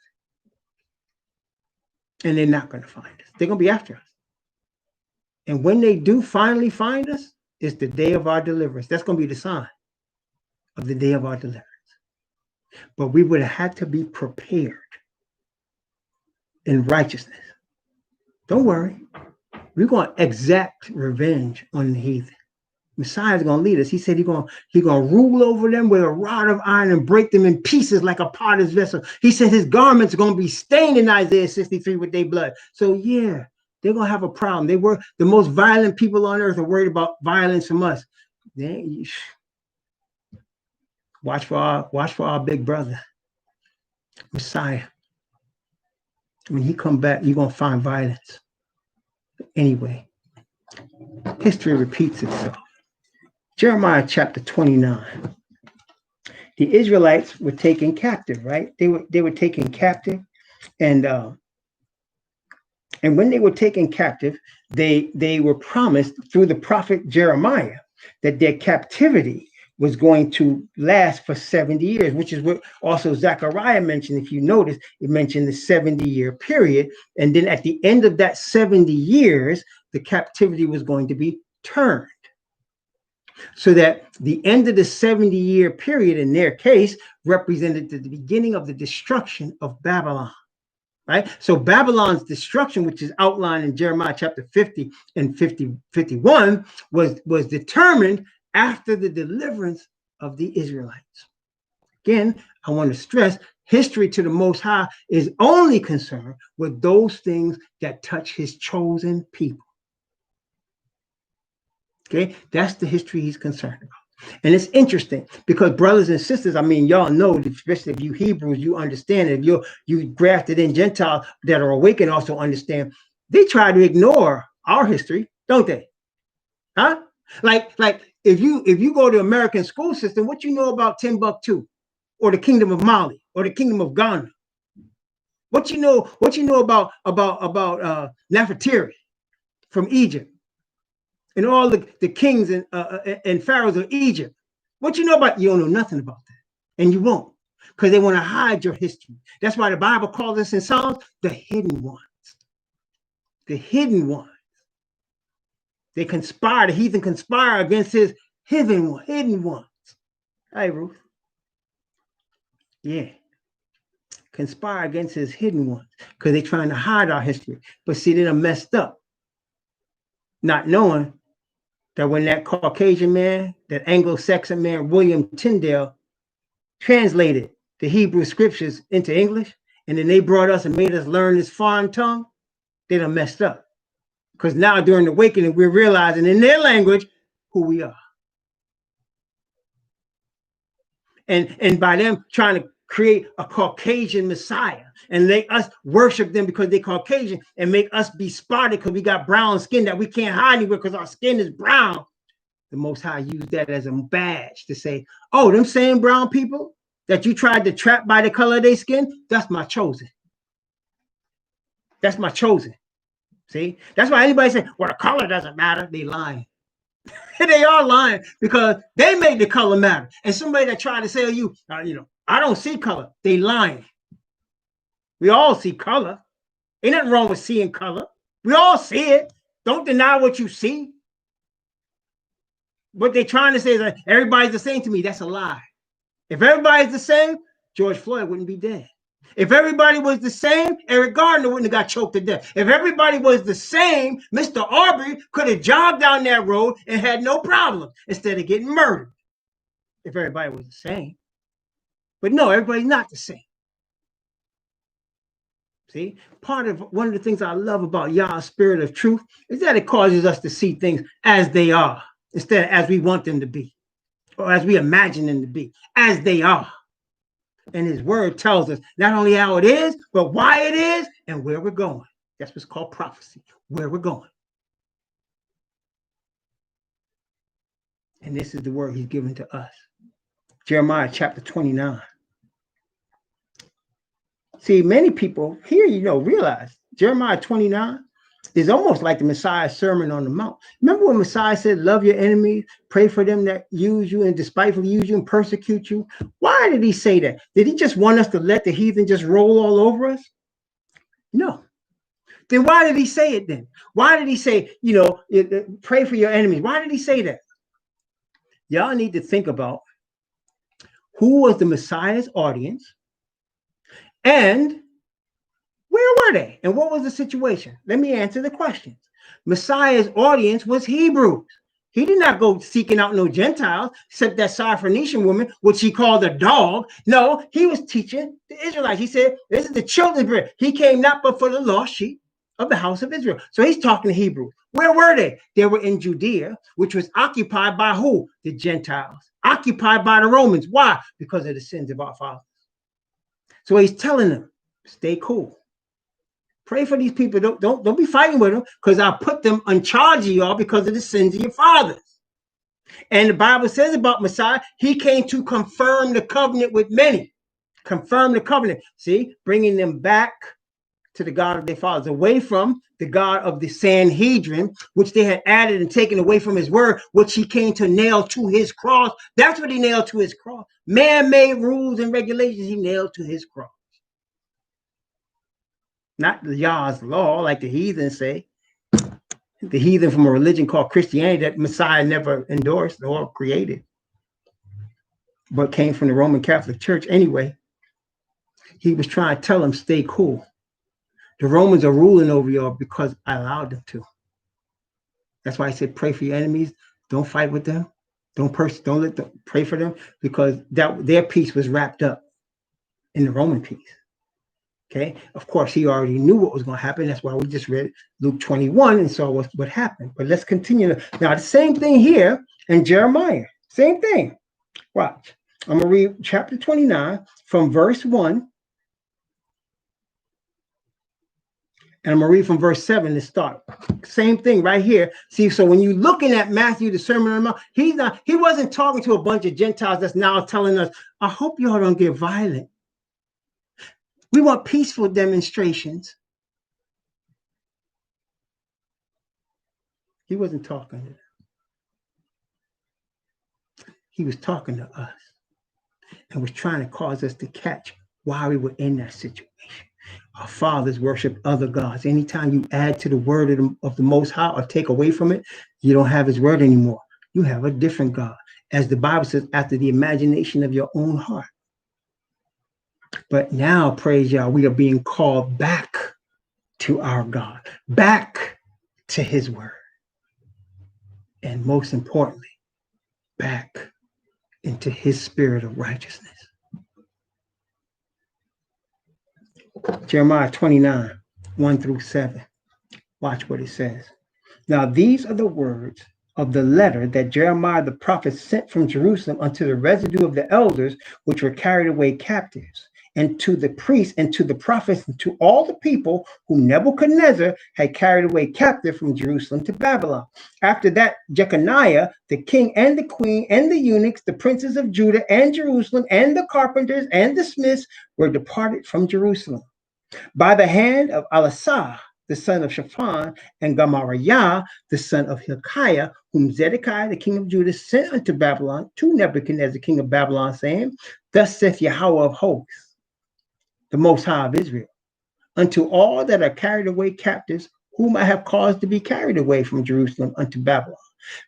And they're not going to find us. They're going to be after us. And when they do finally find us, it's the day of our deliverance. That's going to be the sign of the day of our deliverance. But we would have had to be prepared in righteousness. Don't worry. We're going to exact revenge on the heathen. Messiah is going to lead us. He said he's going to rule over them with a rod of iron and break them in pieces like a potter's vessel. He said his garments are going to be stained in Isaiah 63 with their blood. So yeah, they're going to have a problem. They were the most violent people on earth are worried about violence from us. Watch for our big brother, Messiah. When he come back, you're going to find violence. Anyway, history repeats itself. Jeremiah chapter 29. The Israelites were taken captive, right? They were taken captive, and when they were taken captive, they were promised through the prophet Jeremiah that their captivity was going to last for 70 years, which is what also Zechariah mentioned. If you notice, it mentioned the 70-year period. And then at the end of that 70 years, the captivity was going to be turned. So that the end of the 70-year period, in their case, represented the beginning of the destruction of Babylon. Right? So Babylon's destruction, which is outlined in Jeremiah chapter 50 and 51, was determined after the deliverance of the Israelites. Again, I want to stress, history to the Most High is only concerned with those things that touch his chosen people. Okay, that's the history he's concerned about. And it's interesting because brothers and sisters, I mean, y'all know, especially if you Hebrews, you understand it. If you grafted in Gentiles that are awakened also understand. They try to ignore our history, don't they? Huh? Like if you go to American school system, what you know about Timbuktu? or the kingdom of Mali or the kingdom of Ghana? What you know about Nefertiti from Egypt and all the kings and pharaohs of Egypt? What you know about? You don't know nothing about that, and you won't, because they want to hide your history. That's why the Bible calls us in Psalms the hidden ones. The hidden ones. They conspire. The heathen conspire against his hidden ones. Hey, Ruth. Yeah. Conspire against his hidden ones because they're trying to hide our history. But see, they done messed up, not knowing that when that Caucasian man, that Anglo-Saxon man, William Tyndale, translated the Hebrew scriptures into English, and then they brought us and made us learn this foreign tongue, they done messed up. Because now during the awakening, we're realizing in their language who we are. And by them trying to create a Caucasian Messiah and let us worship them because they're Caucasian and make us be spotted because we got brown skin that we can't hide anywhere because our skin is brown. The Most High used that as a badge to say, oh, them same brown people that you tried to trap by the color of their skin, that's my chosen. That's my chosen. See? That's why anybody say, well, the color doesn't matter. They lying. They are lying because they made the color matter. And somebody that tried to say to you, I don't see color. They lying. We all see color. Ain't nothing wrong with seeing color. We all see it. Don't deny what you see. What they're trying to say is that everybody's the same to me. That's a lie. If everybody's the same, George Floyd wouldn't be dead. If everybody was the same, Eric Gardner wouldn't have got choked to death. If everybody was the same, Mr. Arbery could have jogged down that road and had no problem instead of getting murdered. If everybody was the same. But no, everybody's not the same. See, one of the things I love about Yah's spirit of truth is that it causes us to see things as they are instead of as we want them to be or as we imagine them to be, as they are. And his word tells us not only how it is, but why it is and where we're going. That's what's called prophecy, where we're going. And this is the word he's given to us. Jeremiah chapter 29. See, many people here, realize Jeremiah 29 is almost like the Messiah's Sermon on the Mount. Remember when Messiah said, love your enemies, pray for them that use you and despitefully use you and persecute you? Why did he say that? Did he just want us to let the heathen just roll all over us? No. Then why did he say it then? Why did he say, pray for your enemies? Why did he say that? Y'all need to think about who was the Messiah's audience and where were they? And what was the situation? Let me answer the questions. Messiah's audience was Hebrews. He did not go seeking out no Gentiles, except that Syrophoenician woman, which he called a dog. No, he was teaching the Israelites. He said, this is the children's bread. He came not but for the lost sheep of the house of Israel. So he's talking to Hebrews. Where were they? They were in Judea, which was occupied by who? The Gentiles. Occupied by the Romans. Why? Because of the sins of our fathers. So he's telling them, stay cool. Pray for these people. Don't be fighting with them because I'll put them on charge of y'all because of the sins of your fathers. And the Bible says about Messiah, he came to confirm the covenant with many. Confirm the covenant. See, bringing them back to the God of their fathers, away from the God of the Sanhedrin, which they had added and taken away from his word, which he came to nail to his cross. That's what he nailed to his cross. Man-made rules and regulations he nailed to his cross. Not the Yah's law, like the heathen say. The heathen from a religion called Christianity that Messiah never endorsed or created, but came from the Roman Catholic Church anyway. He was trying to tell them, stay cool. The Romans are ruling over y'all because I allowed them to. That's why I said, pray for your enemies. Don't fight with them. Don't let them pray for them, because their peace was wrapped up in the Roman peace. Okay, of course, he already knew what was going to happen. That's why we just read Luke 21 and saw what happened. But let's continue. Now, the same thing here in Jeremiah. Same thing. Watch. I'm going to read chapter 29 from verse 1 And I'm going to read from verse 7 to start. Same thing right here. See, so when you're looking at Matthew, the Sermon on the Mount, he wasn't talking to a bunch of Gentiles that's now telling us, I hope y'all don't get violent. We want peaceful demonstrations. He wasn't talking to them. He was talking to us and was trying to cause us to catch why we were in that situation. Our fathers worship other gods. Anytime you add to the word of the Most High or take away from it, you don't have his word anymore. You have a different God. As the Bible says, after the imagination of your own heart. But now, praise Yah, we are being called back to our God, back to his word. And most importantly, back into his spirit of righteousness. Jeremiah 29, 1 through 7. Watch what it says. Now these are the words of the letter that Jeremiah the prophet sent from Jerusalem unto the residue of the elders which were carried away captives, and to the priests and to the prophets and to all the people whom Nebuchadnezzar had carried away captive from Jerusalem to Babylon. After that, Jeconiah, the king and the queen and the eunuchs, the princes of Judah and Jerusalem, and the carpenters and the smiths were departed from Jerusalem by the hand of Elasah, the son of Shaphan, and Gamaliel, the son of Hilkiah, whom Zedekiah, the king of Judah, sent unto Babylon to Nebuchadnezzar, king of Babylon, saying, Thus saith Yahweh of hosts, the Most High of Israel, unto all that are carried away captives, whom I have caused to be carried away from Jerusalem unto Babylon.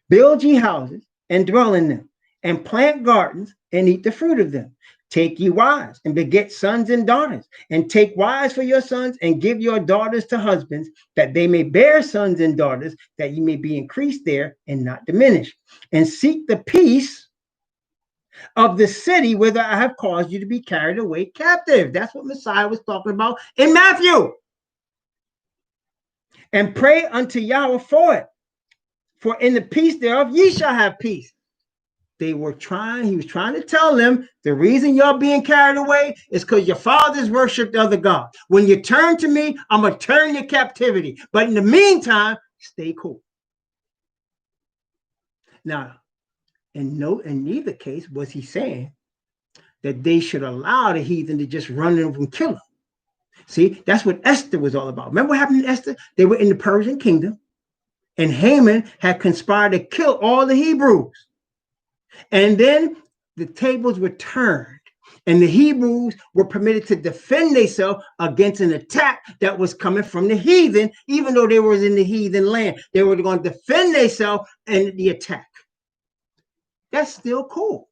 Build ye houses, and dwell in them, and plant gardens, and eat the fruit of them. Take ye wives, and beget sons and daughters, and take wives for your sons, and give your daughters to husbands, that they may bear sons and daughters, that ye may be increased there and not diminished. And seek the peace of the city whither I have caused you to be carried away captive. That's what Messiah was talking about in Matthew. And pray unto Yahweh for it. For in the peace thereof ye shall have peace. He was trying to tell them the reason y'all being carried away is because your fathers worshiped other gods. When you turn to me, I'm going to turn your captivity. But in the meantime, stay cool. Now, in neither case was he saying that they should allow the heathen to just run over and kill them. See, that's what Esther was all about. Remember what happened to Esther? They were in the Persian kingdom, and Haman had conspired to kill all the Hebrews. And then the tables were turned, and the Hebrews were permitted to defend themselves against an attack that was coming from the heathen, even though they were in the heathen land. They were going to defend themselves in the attack. That's still cool.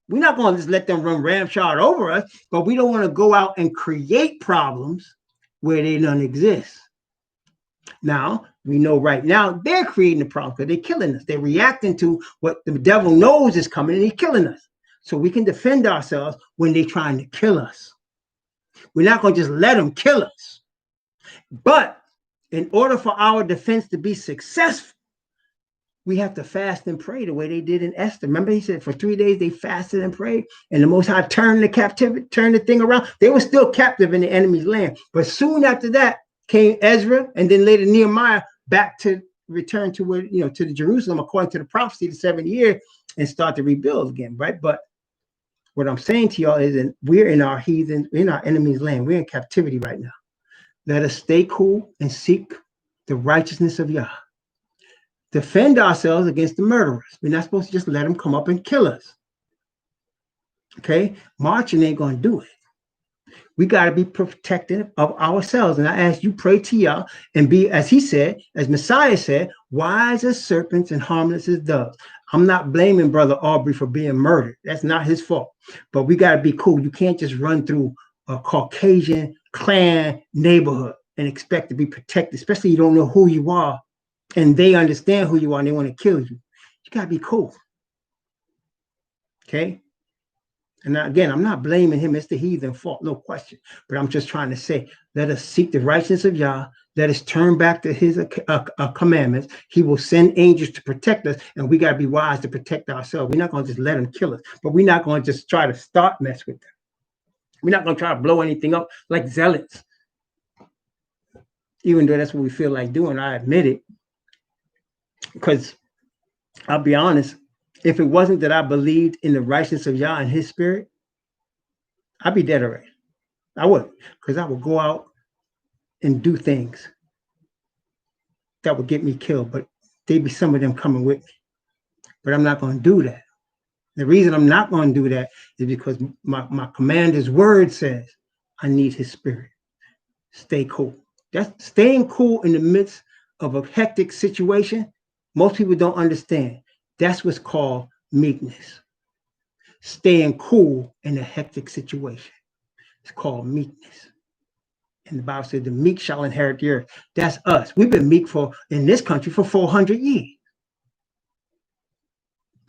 We're not going to just let them run ramshot over us, but we don't want to go out and create problems where they don't exist. Now, we know right now they're creating the problem because they're killing us. They're reacting to what the devil knows is coming, and he's killing us. So we can defend ourselves when they're trying to kill us. We're not going to just let them kill us. But in order for our defense to be successful, we have to fast and pray the way they did in Esther. Remember, he said for 3 days they fasted and prayed, and the Most High turned the thing around. They were still captive in the enemy's land. But soon after that came Ezra, and then later Nehemiah back to return to where, to the Jerusalem, according to the prophecy, the 7 year, and start to rebuild again, right? But what I'm saying to y'all is that we're in our enemy's land. We're in captivity right now. Let us stay cool and seek the righteousness of Yah. Defend ourselves against the murderers. We're not supposed to just let them come up and kill us. Okay? Marching ain't going to do it. We got to be protective of ourselves. And I ask you, pray to Yah and be, as he said, as Messiah said, wise as serpents and harmless as doves. I'm not blaming Brother Aubrey for being murdered. That's not his fault. But we got to be cool. You can't just run through a Caucasian clan neighborhood and expect to be protected, especially you don't know who you are and they understand who you are and they want to kill you. You got to be cool. Okay? And now, again, I'm not blaming him. It's the heathen fault, no question. But I'm just trying to say, let us seek the righteousness of Yah. Let us turn back to his commandments. He will send angels to protect us, and we got to be wise to protect ourselves. We're not going to just let them kill us, but we're not going to just try to start mess with them. We're not going to try to blow anything up like zealots. even though that's what we feel like doing. I admit it, because I'll be honest, if it wasn't that I believed in the righteousness of Yah and his spirit, I'd be dead already. I would, because I would go out and do things that would get me killed, but there'd be some of them coming with me. But I'm not going to do that. The reason I'm not going to do that is because my commander's word says I need his spirit. Stay cool. That's staying cool in the midst of a hectic situation. Most people don't understand. That's what's called meekness. Staying cool in a hectic situation. It's called meekness. And the Bible said the meek shall inherit the earth. That's us. We've been meek in this country for 400 years.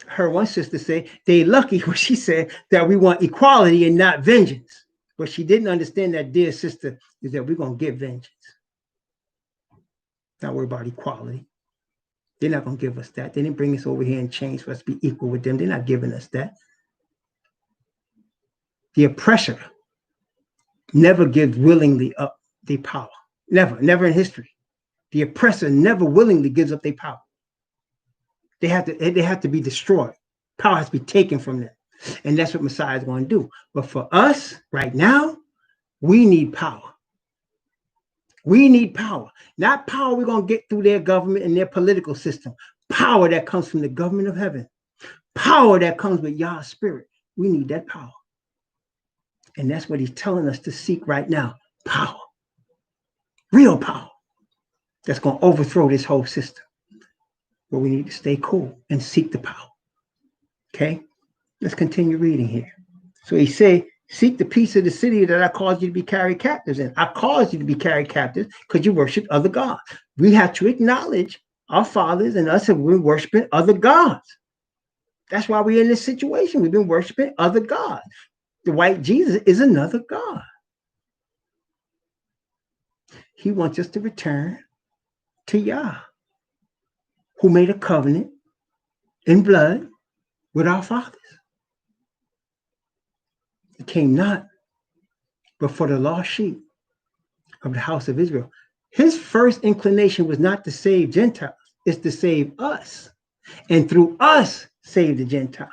I heard one sister say they lucky when she said that we want equality and not vengeance. What she didn't understand, that dear sister, is that we're going to get vengeance. Not worry about equality. They're not going to give us that. They didn't bring us over here and change for us to be equal with them. They're not giving us that. The oppressor never gives willingly up their power. Never in history. The oppressor never willingly gives up their power. They have to be destroyed. Power has to be taken from them. And that's what Messiah is going to do. But for us right now, we need power. We need power. Not power we're going to get through their government and their political system. Power that comes from the government of heaven. Power that comes with Yah's spirit. We need that power. And that's what he's telling us to seek right now. Power. Real power. That's going to overthrow this whole system. But we need to stay cool and seek the power. Okay? Let's continue reading here. So he said, seek the peace of the city that I caused you to be carried captives in. I caused you to be carried captives because you worship other gods. We have to acknowledge our fathers and us have been worshiping other gods. That's why we're in this situation. We've been worshiping other gods. The white Jesus is another God. He wants us to return to Yah, who made a covenant in blood with our fathers. It came not but for the lost sheep of the house of Israel. His first inclination was not to save Gentiles, it's to save us, and through us save the Gentiles.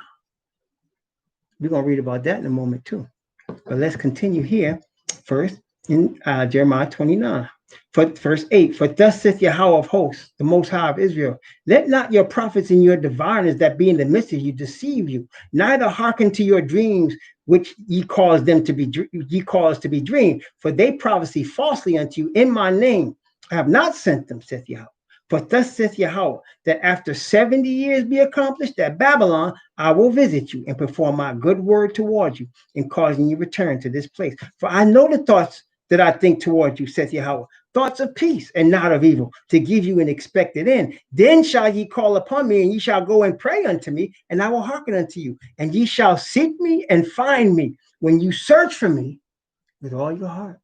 We're going to read about that in a moment too. But let's continue here first in Jeremiah 29. For verse 8, for thus saith Yahweh of hosts, the Most High of Israel, let not your prophets and your diviners that be in the midst of you deceive you, neither hearken to your dreams which ye cause to be dreamed, for they prophesy falsely unto you in my name. I have not sent them, saith Yahweh. For thus saith Yahweh, that after 70 years be accomplished at Babylon, I will visit you and perform my good word towards you, and causing you return to this place. For I know the thoughts that I think towards you, saith Yahweh, thoughts of peace and not of evil, to give you an expected end. Then shall ye call upon me, and ye shall go and pray unto me, and I will hearken unto you. And ye shall seek me and find me when you search for me with all your heart.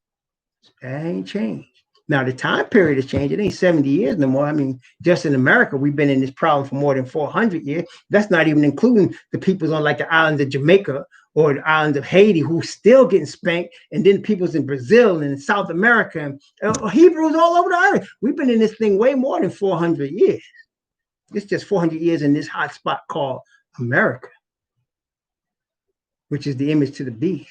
That ain't changed. Now, the time period has changed. It ain't 70 years no more. I mean, just in America, we've been in this problem for more than 400 years. That's not even including the peoples on like the island of Jamaica or the island of Haiti who still getting spanked, and then peoples in Brazil and in South America and Hebrews all over the earth. We've been in this thing way more than 400 years. It's just 400 years in this hot spot called America, which is the image to the beast.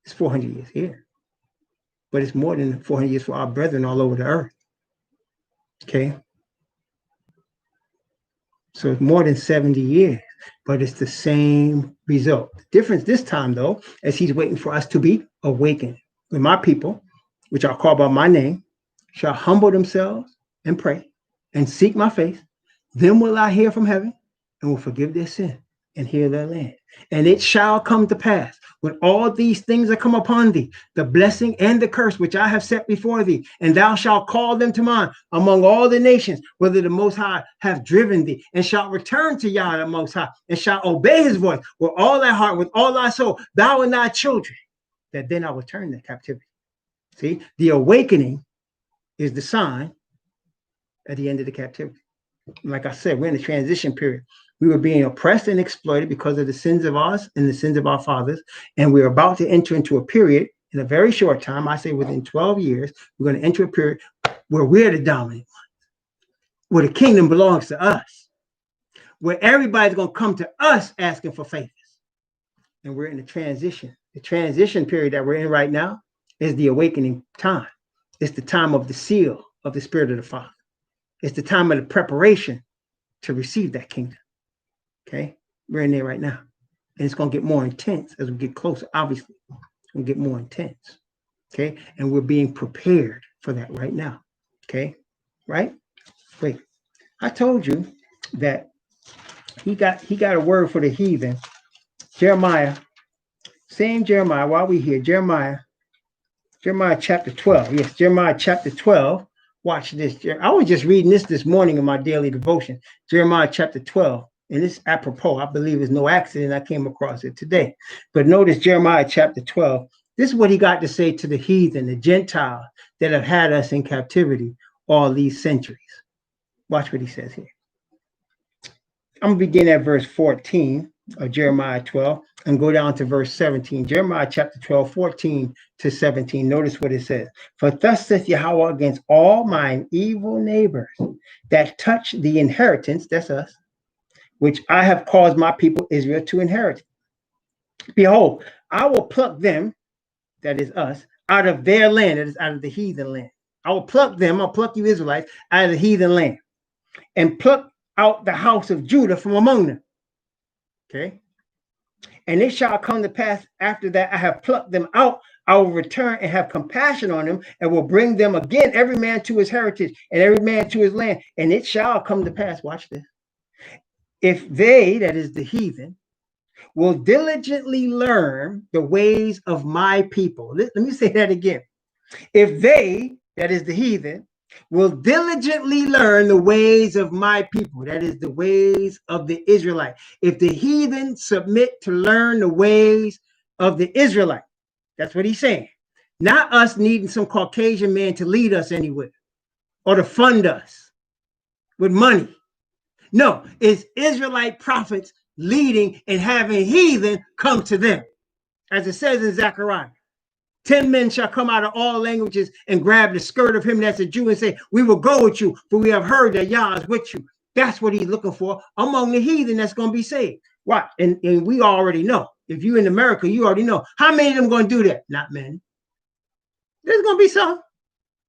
It's 400 years here. But it's more than 400 years for our brethren all over the earth. Okay? So it's more than 70 years, but it's the same result. The difference this time, though, is he's waiting for us to be awakened. When my people, which are called by my name, shall humble themselves and pray and seek my face, then will I hear from heaven and will forgive their sin and heal their land. And it shall come to pass, when all these things that come upon thee, the blessing and the curse which I have set before thee, and thou shalt call them to mind among all the nations, whether the Most High have driven thee, and shalt return to Yah the Most High, and shalt obey his voice with all thy heart, with all thy soul, thou and thy children, that then I will turn their captivity. See, the awakening is the sign at the end of the captivity. Like I said, we're in the transition period. We were being oppressed and exploited because of the sins of us and the sins of our fathers. And we're about to enter into a period in a very short time, I say within 12 years, we're going to enter a period where we're the dominant one, where the kingdom belongs to us, where everybody's going to come to us asking for favors. And we're in a transition. The transition period that we're in right now is the awakening time. It's the time of the seal of the Spirit of the Father. It's the time of the preparation to receive that kingdom. Okay? We're in there right now. And it's going to get more intense as we get closer. Obviously, it's going to get more intense. Okay? And we're being prepared for that right now. Okay? Right? Wait. I told you that he got a word for the heathen. Jeremiah, same Jeremiah, while we're here, Jeremiah chapter 12. Yes, Jeremiah chapter 12. Watch this. I was just reading this morning in my daily devotion. Jeremiah chapter 12. And it's apropos. I believe it's no accident I came across it today. But notice Jeremiah chapter 12. This is what he got to say to the heathen, the Gentiles that have had us in captivity all these centuries. Watch what he says here. I'm going to begin at verse 14 of Jeremiah 12 and go down to verse 17. Jeremiah chapter 12, 14 to 17. Notice what it says. For thus saith Yahweh against all mine evil neighbors that touch the inheritance, that's us, which I have caused my people Israel to inherit. Behold, I will pluck them, that is us, out of their land, that is out of the heathen land. I will pluck them, I'll pluck you Israelites out of the heathen land and pluck out the house of Judah from among them. Okay. And it shall come to pass after that I have plucked them out, I will return and have compassion on them and will bring them again, every man to his heritage and every man to his land. And it shall come to pass, watch this, if they, that is the heathen, will diligently learn the ways of my people. Let me say that again. If they, that is the heathen, will diligently learn the ways of my people, that is the ways of the Israelite. If the heathen submit to learn the ways of the Israelite, that's what he's saying. Not us needing some Caucasian man to lead us anywhere or to fund us with money. No, it's Israelite prophets leading and having heathen come to them. As it says in Zechariah, 10 men shall come out of all languages and grab the skirt of him that's a Jew and say, we will go with you, for we have heard that Yah is with you. That's what he's looking for among the heathen that's going to be saved. Why? And we already know. If you're in America, you already know. How many of them going to do that? Not many. There's going to be some,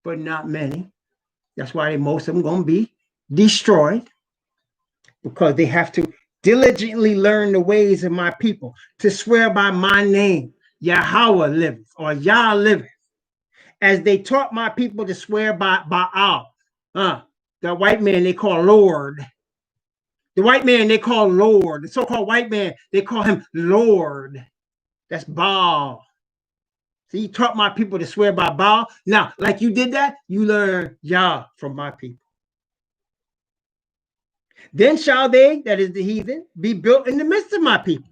but not many. That's why most of them going to be destroyed, because they have to diligently learn the ways of my people, to swear by my name, Yahweh liveth, or Yah liveth, as they taught my people to swear by Baal. The white man they call Lord. The white man they call Lord. The so-called white man, they call him Lord. That's Baal. So you taught my people to swear by Baal. Now, like you did that, you learn Yah from my people. Then shall they, that is the heathen, be built in the midst of my people.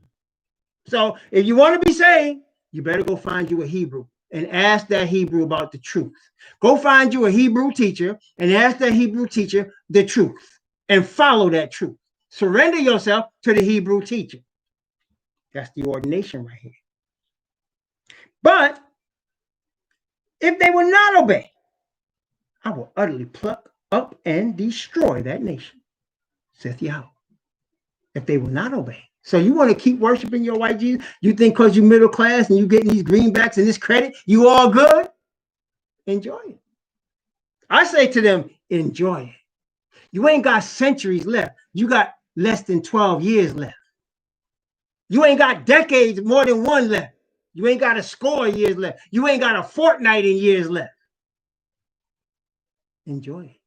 So if you want to be saved, you better go find you a Hebrew and ask that Hebrew about the truth. Go find you a Hebrew teacher and ask that Hebrew teacher the truth and follow that truth. Surrender yourself to the Hebrew teacher. That's the ordination right here. But if they will not obey, I will utterly pluck up and destroy that nation, saith Yahweh. If they will not obey. So you want to keep worshiping your white Jesus? You think because you're middle class and you getting these greenbacks and this credit, you all good? Enjoy it. I say to them, enjoy it. You ain't got centuries left. You got less than 12 years left. You ain't got decades, more than one left. You ain't got a score of years left. You ain't got a fortnight in years left. Enjoy it.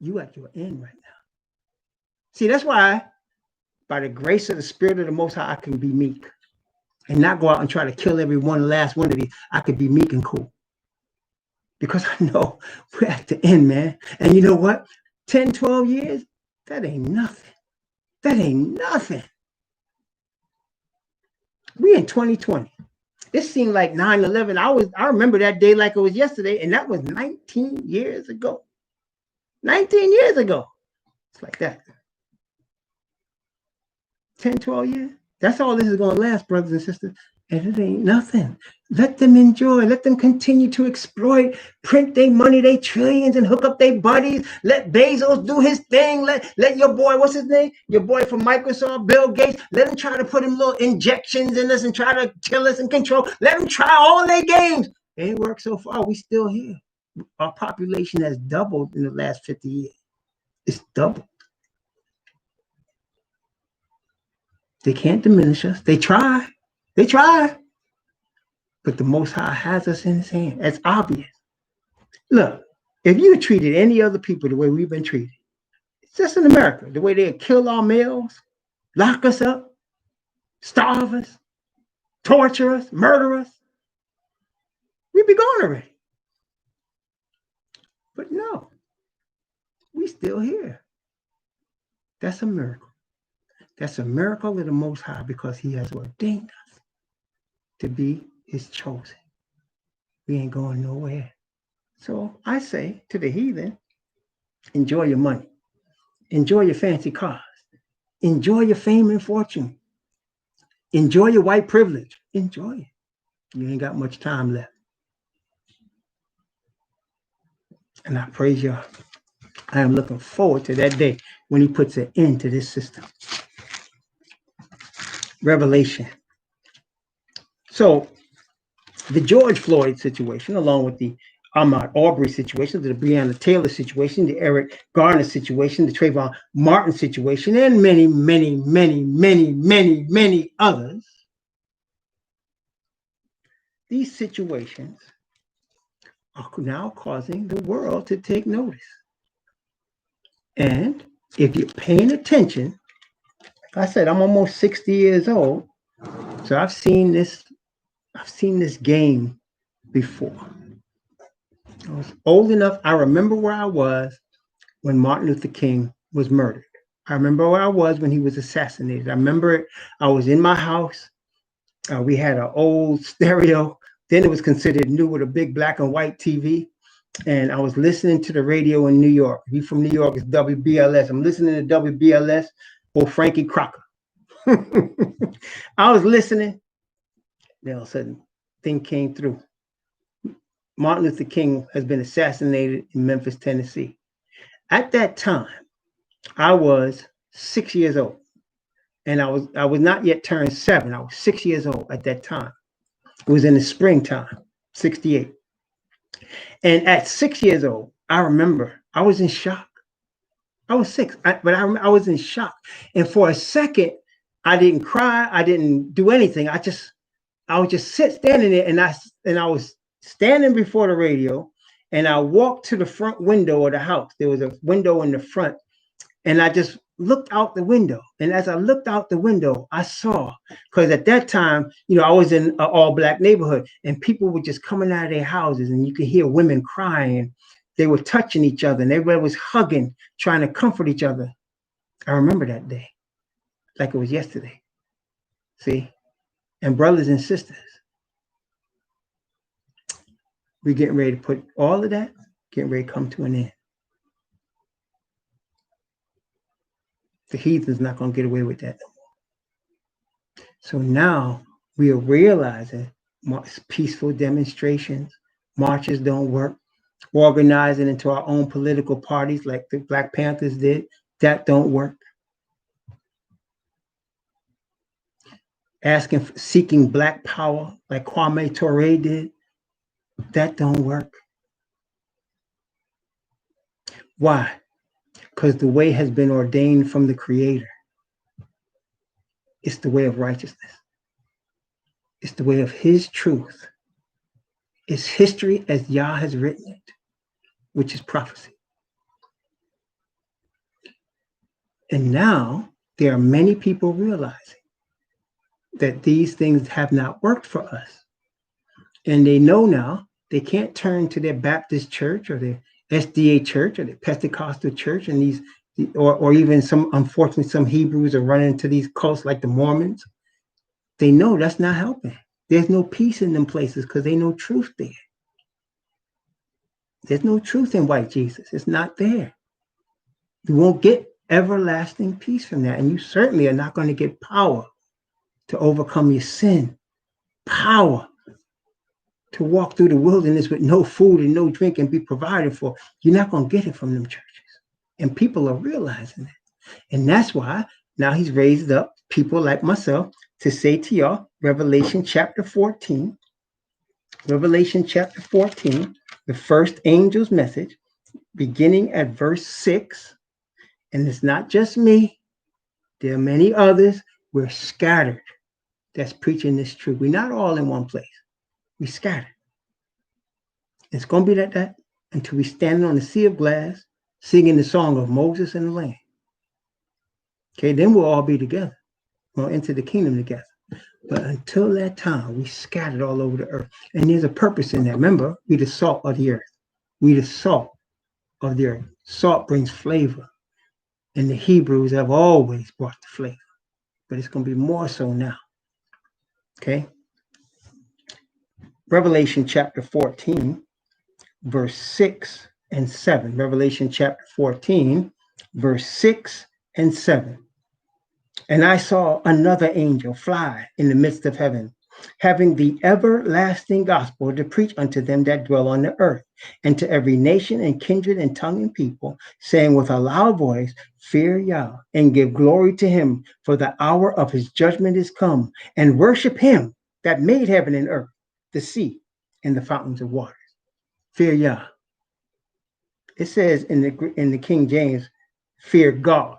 You at your end right now. See, that's why, by the grace of the Spirit of the Most High, I can be meek and not go out and try to kill every one last one of these. I could be meek and cool because I know we're at the end, man. And you know what? 10, 12 years, that ain't nothing. That ain't nothing. We in 2020. It seemed like 9/11. I remember that day like it was yesterday, and that was 19 years ago. 19 years ago. It's like that. 10, 12 years. That's all this is going to last, brothers and sisters. And it ain't nothing. Let them enjoy. Let them continue to exploit, print their money, their trillions, and hook up their buddies. Let Bezos do his thing. Let your boy, what's his name? Your boy from Microsoft, Bill Gates, let him try to put him little injections in us and try to kill us and control. Let them try all their games. It ain't worked so far. We still here. Our population has doubled in the last 50 years. It's doubled. They can't diminish us. They try. They try. But the Most High has us in his hand. That's obvious. Look, if you treated any other people the way we've been treated, it's just in America, the way they kill our males, lock us up, starve us, torture us, murder us, we'd be gone already. But no, we still here. That's a miracle. That's a miracle of the Most High because he has ordained us to be his chosen. We ain't going nowhere. So I say to the heathen, enjoy your money. Enjoy your fancy cars. Enjoy your fame and fortune. Enjoy your white privilege. Enjoy it. You ain't got much time left. And I praise y'all. I am looking forward to that day when he puts an end to this system. Revelation. So the George Floyd situation, along with the Ahmaud Arbery situation, the Breonna Taylor situation, the Eric Garner situation, the Trayvon Martin situation, and many, many, many, many, many, many others. These situations are now causing the world to take notice. And if you're paying attention, like I said, I'm almost 60 years old, so I've seen this game before. I was old enough. I remember where I was when Martin Luther King was murdered. I remember where I was when he was assassinated. I remember it. I was in my house. We had an old stereo. Then it was considered new with a big black and white TV. And I was listening to the radio in New York. We from New York, it's WBLS. I'm listening to WBLS or Frankie Crocker. I was listening. Then all of a sudden, thing came through. Martin Luther King has been assassinated in Memphis, Tennessee. At that time, I was 6 years old. And I was not yet turned 7. I was 6 years old at that time. It was in the springtime, 68. And at 6 years old, I remember I was in shock. I was 6, but I was in shock. And for a second, I didn't cry. I didn't do anything. I would just standing there, and I was standing before the radio, and I walked to the front window of the house. There was a window in the front, and I just looked out the window. And as I looked out the window, I saw, because at that time, I was in an all-black neighborhood, and people were just coming out of their houses, and you could hear women crying. They were touching each other, and everybody was hugging, trying to comfort each other. I remember that day like it was yesterday. See? And brothers and sisters, we're getting ready to put all of that, getting ready to come to an end. The heathen's not going to get away with that no more. So now we are realizing peaceful demonstrations, marches don't work. Organizing into our own political parties like the Black Panthers did, that don't work. Seeking black power like Kwame Ture did, that don't work. Why? Because the way has been ordained from the Creator. It's the way of righteousness. It's the way of his truth. It's history as Yah has written it, which is prophecy. And now there are many people realizing that these things have not worked for us. And they know now they can't turn to their Baptist church or their SDA church or their Pentecostal church and these, or even unfortunately, some Hebrews are running into these cults like the Mormons. They know that's not helping. There's no peace in them places because there's no truth there. There's no truth in white Jesus. It's not there. You won't get everlasting peace from that. And you certainly are not going to get power to overcome your sin power to walk through the wilderness with no food and no drink and be provided for. You're not going to get it from them churches. And people are realizing that. And that's why now he's raised up people like myself to say to y'all, Revelation chapter 14, the first angel's message, beginning at verse 6. And it's not just me. There are many others. We're scattered that's preaching this truth. We're not all in one place. We scattered. It's going to be like that until we stand on the sea of glass, singing the song of Moses and the Lamb. Okay, then we'll all be together. We'll enter the kingdom together. But until that time, we scattered all over the earth. And there's a purpose in that. Remember, we the salt of the earth. We the salt of the earth. Salt brings flavor. And the Hebrews have always brought the flavor. But it's going to be more so now. Okay? Revelation chapter 14, verse 6 and 7. Revelation chapter 14, verse 6 and 7. And I saw another angel fly in the midst of heaven, having the everlasting gospel to preach unto them that dwell on the earth, and to every nation and kindred and tongue and people, saying with a loud voice, Fear Yah, and give glory to him, for the hour of his judgment is come, and worship him that made heaven and earth, the sea, and the fountains of waters. Fear Yah. It says in the King James, fear God.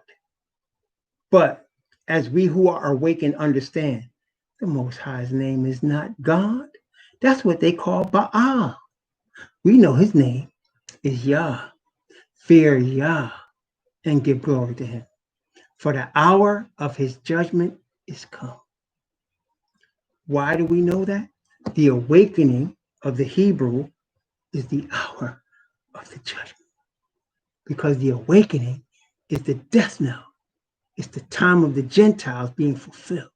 But as we who are awakened understand, the Most High's name is not God. That's what they call Baal. We know his name is Yah. Fear Yah and give glory to him. For the hour of his judgment is come. Why do we know that? The awakening of the Hebrew is the hour of the judgment. Because the awakening is the death knell. It's the time of the Gentiles being fulfilled.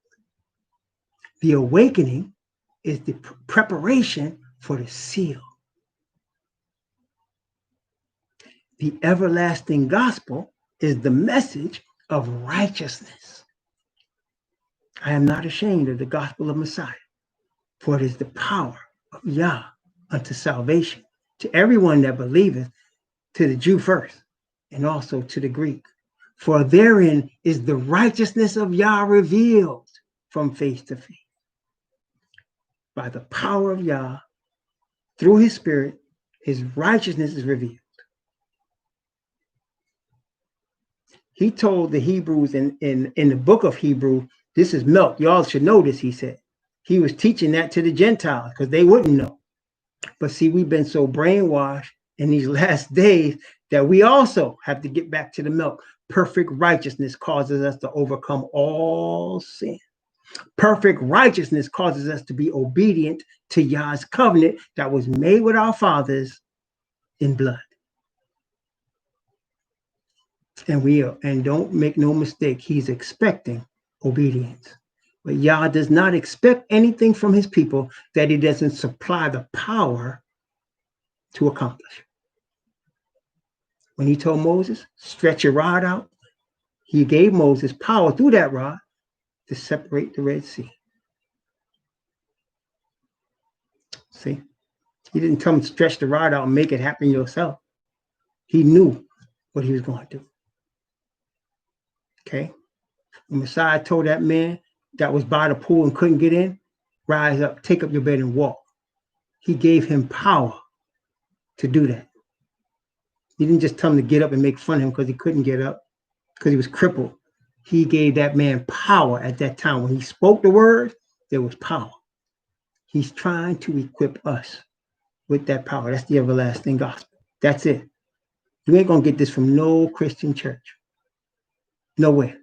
The awakening is the preparation for the seal. The everlasting gospel is the message of righteousness. I am not ashamed of the gospel of Messiah, for it is the power of Yah unto salvation to everyone that believeth, to the Jew first, and also to the Greek. For therein is the righteousness of Yah revealed from faith to faith. By the power of Yah, through his spirit, his righteousness is revealed. He told the Hebrews in the book of Hebrew, this is milk. Y'all should know this, he said. He was teaching that to the Gentiles because they wouldn't know. But see, we've been so brainwashed in these last days that we also have to get back to the milk. Perfect righteousness causes us to overcome all sin. Perfect righteousness causes us to be obedient to Yah's covenant that was made with our fathers in blood. And don't make no mistake, he's expecting obedience. But Yah does not expect anything from his people that he doesn't supply the power to accomplish. When he told Moses, stretch your rod out, he gave Moses power through that rod to separate the Red Sea. See, he didn't tell him to stretch the rod out and make it happen yourself. He knew what he was going to do. Okay. When Messiah told that man that was by the pool and couldn't get in, rise up, take up your bed and walk. He gave him power to do that. He didn't just tell him to get up and make fun of him because he couldn't get up, because he was crippled. He gave that man power at that time. When he spoke the word, there was power. He's trying to equip us with that power. That's the everlasting gospel. That's it. You ain't going to get this from no Christian church. Nowhere.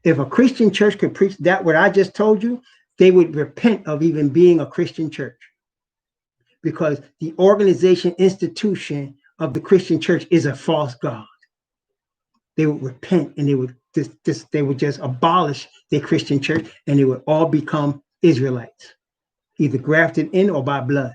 If a Christian church could preach that, what I just told you, they would repent of even being a Christian church. Because the organization, institution of the Christian church is a false god. They would repent and they would just abolish their Christian church and they would all become Israelites, either grafted in or by blood.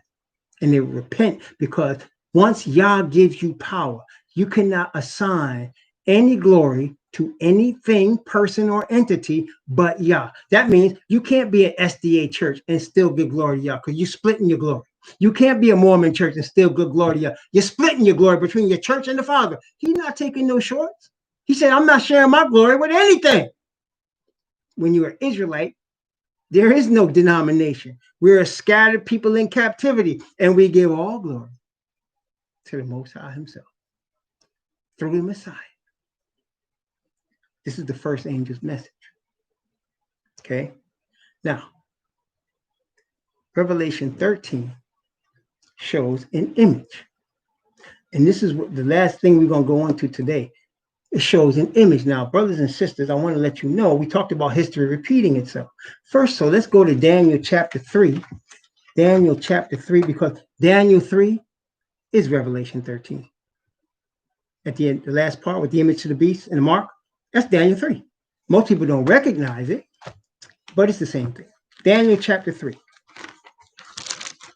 And they would repent because once Yah gives you power, you cannot assign any glory to anything, person, or entity but Yah. That means you can't be an SDA church and still give glory to Yah, because you're splitting your glory. You can't be a Mormon church and still give glory to Yah. You're splitting your glory between your church and the Father. He's not taking no shorts. He said, I'm not sharing my glory with anything. When you're an Israelite, there is no denomination. We're a scattered people in captivity, and we give all glory to the Most High himself through the Messiah. This is the first angel's message. Okay? Now, Revelation 13 shows an image. And this is what the last thing we're going to go into today. It shows an image. Now, brothers and sisters, I want to let you know, we talked about history repeating itself. First, so let's go to Daniel chapter 3. Daniel chapter 3, because Daniel 3 is Revelation 13. At the end, the last part with the image of the beast and the mark, that's Daniel 3. Most people don't recognize it, but it's the same thing. Daniel chapter 3.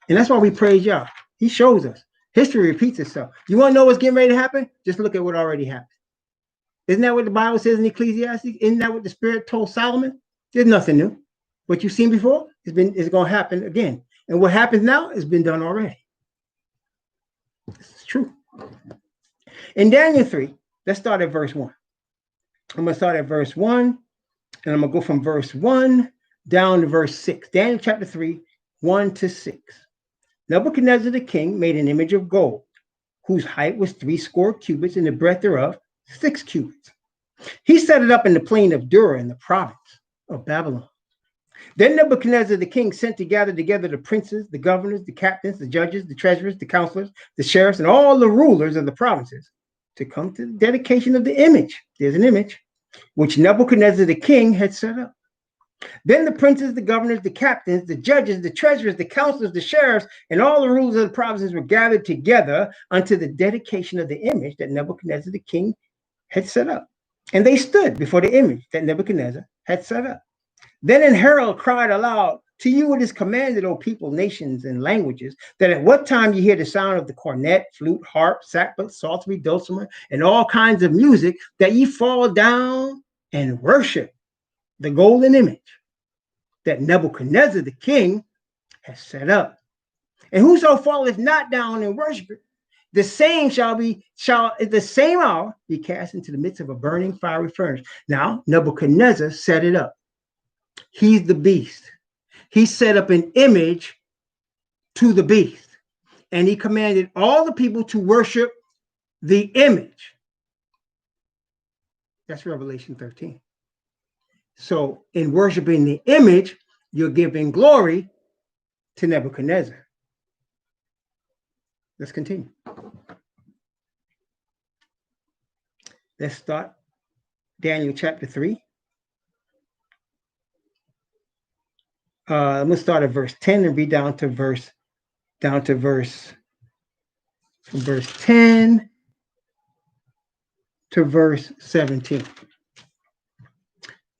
And that's why we praise Yah. He shows us. History repeats itself. You want to know what's getting ready to happen? Just look at what already happened. Isn't that what the Bible says in Ecclesiastes? Isn't that what the Spirit told Solomon? There's nothing new. What you've seen before is going to happen again. And what happens now has been done already. This is true. In Daniel 3, let's start at verse 1. I'm going to start at verse 1, and I'm going to go from verse 1 down to verse 6. Daniel chapter 3, 1 to 6. Nebuchadnezzar the king made an image of gold, whose height was 80 cubits, and the breadth thereof 6 cubits. He set it up in the plain of Dura in the province of Babylon. Then Nebuchadnezzar the king sent to gather together the princes, the governors, the captains, the judges, the treasurers, the counselors, the sheriffs, and all the rulers of the provinces to come to the dedication of the image. There's an image which Nebuchadnezzar the king had set up. Then the princes, the governors, the captains, the judges, the treasurers, the counselors, the sheriffs, and all the rulers of the provinces were gathered together unto the dedication of the image that Nebuchadnezzar the king had set up. And they stood before the image that Nebuchadnezzar had set up. Then an herald cried aloud, to you it is commanded, O people, nations, and languages, that at what time you hear the sound of the cornet, flute, harp, sackbut, psaltery, dulcimer, and all kinds of music, that ye fall down and worship the golden image that Nebuchadnezzar the king has set up. And whoso falleth not down and worship it, the same shall at the same hour be cast into the midst of a burning fiery furnace. Now, Nebuchadnezzar set it up. He's the beast. He set up an image to the beast, and he commanded all the people to worship the image. That's Revelation 13. So in worshiping the image, you're giving glory to Nebuchadnezzar. Let's continue. Let's start Daniel chapter 3. I'm going to start at verse 10 and read down to verse 10 to verse 17.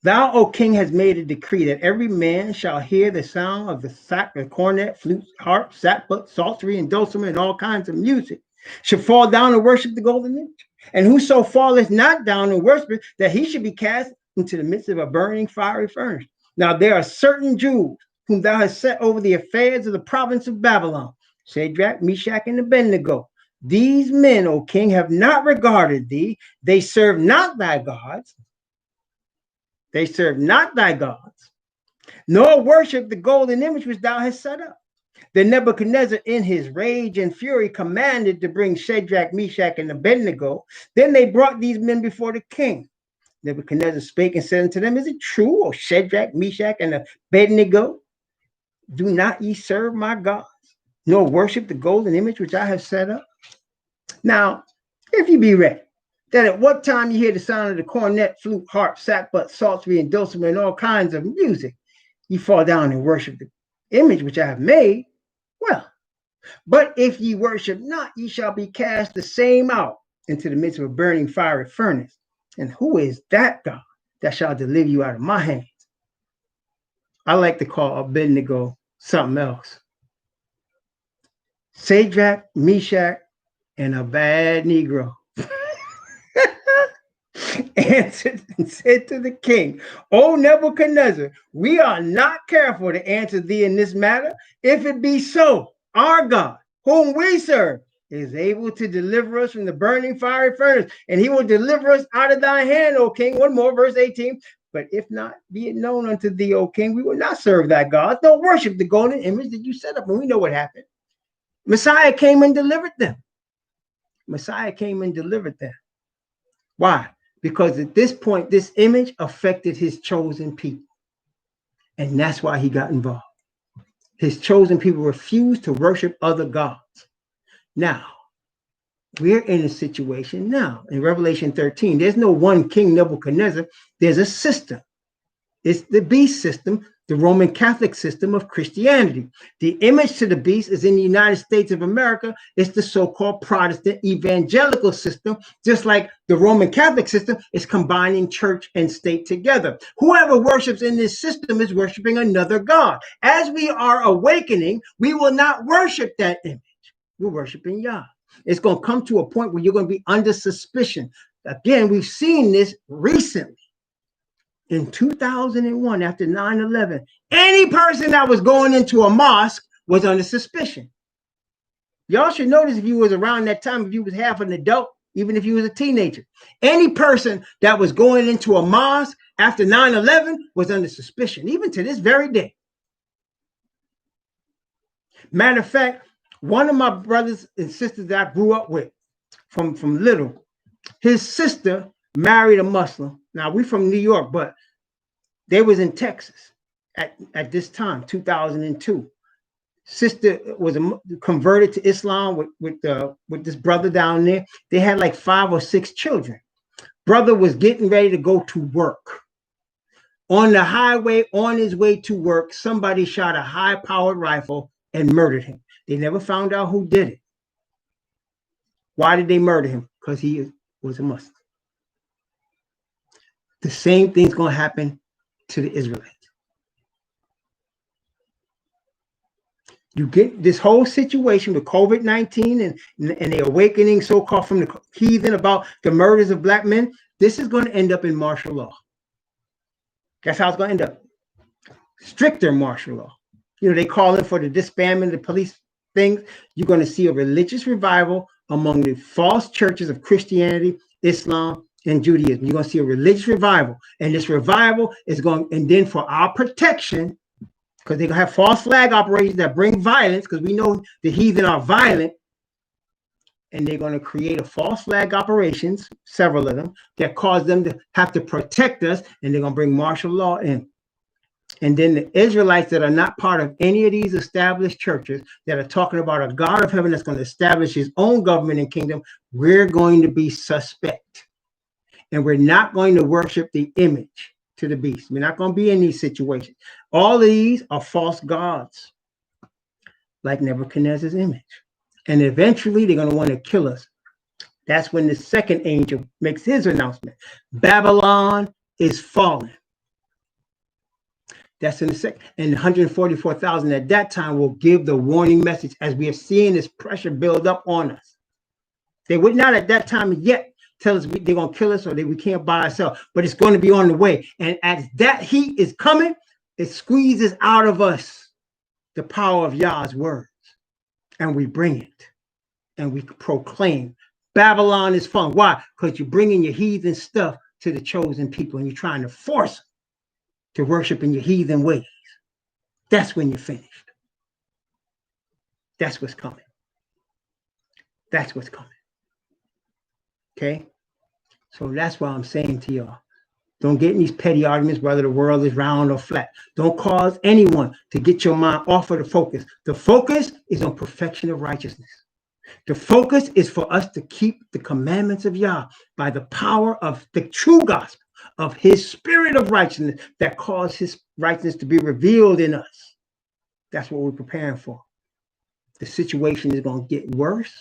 Thou, O king, hast made a decree that every man shall hear the sound of the cornet, flute, harp, sackbut, psaltery, and dulcimer, and all kinds of music, should fall down and worship the golden image. And whoso falleth not down and worship it, that he should be cast into the midst of a burning fiery furnace. Now there are certain Jews whom thou hast set over the affairs of the province of Babylon, Shadrach, Meshach, and Abednego. These men, O king, have not regarded thee. They serve not thy gods. They serve not thy gods, nor worship the golden image which thou hast set up. Then Nebuchadnezzar, in his rage and fury, commanded to bring Shadrach, Meshach, and Abednego. Then they brought these men before the king. Nebuchadnezzar spake and said unto them, is it true, O Shadrach, Meshach, and Abednego? Do not ye serve my gods, nor worship the golden image which I have set up? Now, if you be ready, that at what time you hear the sound of the cornet, flute, harp, sackbut, psaltery, and dulcimer, and all kinds of music, ye fall down and worship the image which I have made, well, but if ye worship not, ye shall be cast the same hour into the midst of a burning fiery furnace. And who is that God that shall deliver you out of my hands? I like to call Abednego something else. Shadrach, Meshach, and a bad Negro. answered and said to the king, O Nebuchadnezzar, we are not careful to answer thee in this matter. If it be so, our God, whom we serve, is able to deliver us from the burning fiery furnace, and he will deliver us out of thy hand, O king. One more, verse 18. But if not, be it known unto thee, O king, we will not serve thy gods. Don't worship the golden image that you set up. And we know what happened. Messiah came and delivered them. Messiah came and delivered them. Why? Because at this point, this image affected his chosen people. And that's why he got involved. His chosen people refused to worship other gods. Now, we're in a situation now in Revelation 13. There's no one king Nebuchadnezzar. There's a system. It's the beast system, the Roman Catholic system of Christianity. The image to the beast is in the United States of America. It's the so-called Protestant evangelical system, just like the Roman Catholic system is combining church and state together. Whoever worships in this system is worshiping another God. As we are awakening, we will not worship that image. We're worshiping Yah. It's going to come to a point where you're going to be under suspicion. Again, we've seen this recently. In 2001, after 9/11, any person that was going into a mosque was under suspicion. Y'all should notice if you was around that time, if you was half an adult, even if you was a teenager. Any person that was going into a mosque after 9/11 was under suspicion, even to this very day. Matter of fact, one of my brothers and sisters that I grew up with from little, his sister married a Muslim. Now, we from New York, but they was in Texas at this time, 2002. Sister was converted to Islam with this brother down there. They had like 5 or 6 children. Brother was getting ready to go to work. On the highway, on his way to work, somebody shot a high-powered rifle and murdered him. They never found out who did it. Why did they murder him? Because he was a Muslim. The same thing's going to happen to the Israelites. You get this whole situation with COVID-19 and the awakening so-called from the heathen about the murders of black men. This is going to end up in martial law. That's how it's going to end up. Stricter martial law. You know, they call it for the disbandment, the police things. You're going to see a religious revival among the false churches of Christianity, Islam, and Judaism. You're going to see a religious revival. And this revival is going, and then for our protection, because they're going to have false flag operations that bring violence, because we know the heathen are violent, and they're going to create a false flag operations, several of them, that cause them to have to protect us, and they're going to bring martial law in. And then the Israelites that are not part of any of these established churches that are talking about a God of heaven that's going to establish his own government and kingdom, we're going to be suspect. And we're not going to worship the image to the beast. We're not going to be in these situations. All of these are false gods, like Nebuchadnezzar's image. And eventually they're going to want to kill us. That's when the second angel makes his announcement. Babylon is fallen. That's in the second. And 144,000 at that time will give the warning message as we are seeing this pressure build up on us. They would not at that time yet tell us they're going to kill us or that we can't buy ourselves, but it's going to be on the way. And as that heat is coming, it squeezes out of us the power of Yah's words. And we bring it and we proclaim Babylon is fallen. Why? Because you're bringing your heathen stuff to the chosen people and you're trying to force them to worship in your heathen ways. That's when you're finished. That's what's coming. That's what's coming. Okay? So that's why I'm saying to y'all, don't get in these petty arguments whether the world is round or flat. Don't cause anyone to get your mind off of the focus. The focus is on perfection of righteousness. The focus is for us to keep the commandments of Yah by the power of the true gospel, of his spirit of righteousness that caused his righteousness to be revealed in us. That's what we're preparing for. The situation is going to get worse.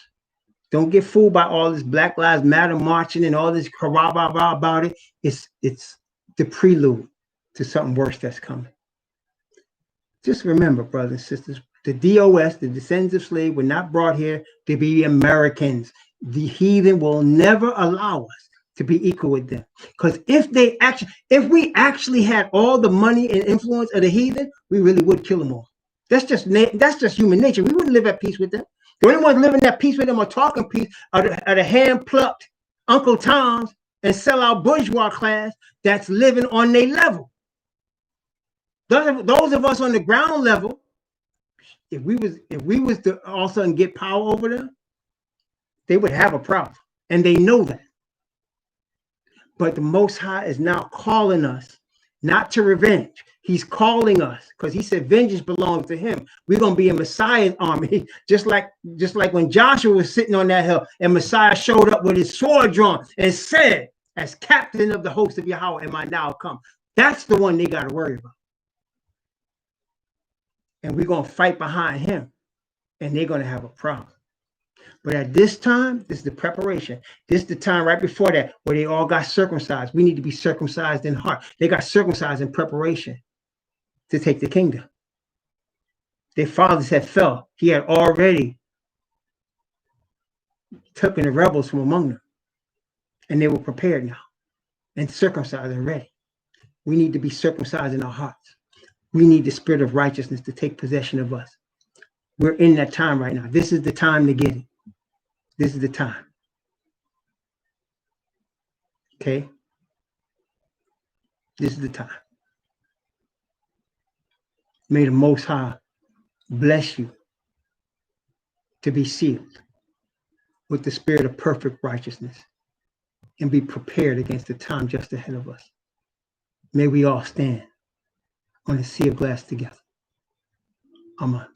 Don't get fooled by all this Black Lives Matter marching and all this hurrah about it. It's the prelude to something worse that's coming. Just remember, brothers and sisters, the DOS, the descendants of slaves, were not brought here to be Americans. The heathen will never allow us to be equal with them. Because if we actually had all the money and influence of the heathen, we really would kill them all. That's just human nature. We wouldn't live at peace with them. The only ones living at peace with them or talking peace are the hand-plucked Uncle Toms and sell-out bourgeois class that's living on their level. Those of us on the ground level, if we was to all of a sudden get power over them, they would have a problem, and they know that. But the Most High is now calling us not to revenge. He's calling us because he said vengeance belongs to him. We're going to be a Messiah's army, just like when Joshua was sitting on that hill and Messiah showed up with his sword drawn and said, as captain of the host of Yahweh, am I now come? That's the one they got to worry about. And we're going to fight behind him, and they're going to have a problem. But at this time, this is the preparation. This is the time right before that where they all got circumcised. We need to be circumcised in heart. They got circumcised in preparation to take the kingdom. Their fathers had fell. He had already taken the rebels from among them. And they were prepared now and circumcised and ready. We need to be circumcised in our hearts. We need the spirit of righteousness to take possession of us. We're in that time right now. This is the time to get it. This is the time. Okay? This is the time. May the Most High bless you to be sealed with the spirit of perfect righteousness and be prepared against the time just ahead of us. May we all stand on the sea of glass together. Amen.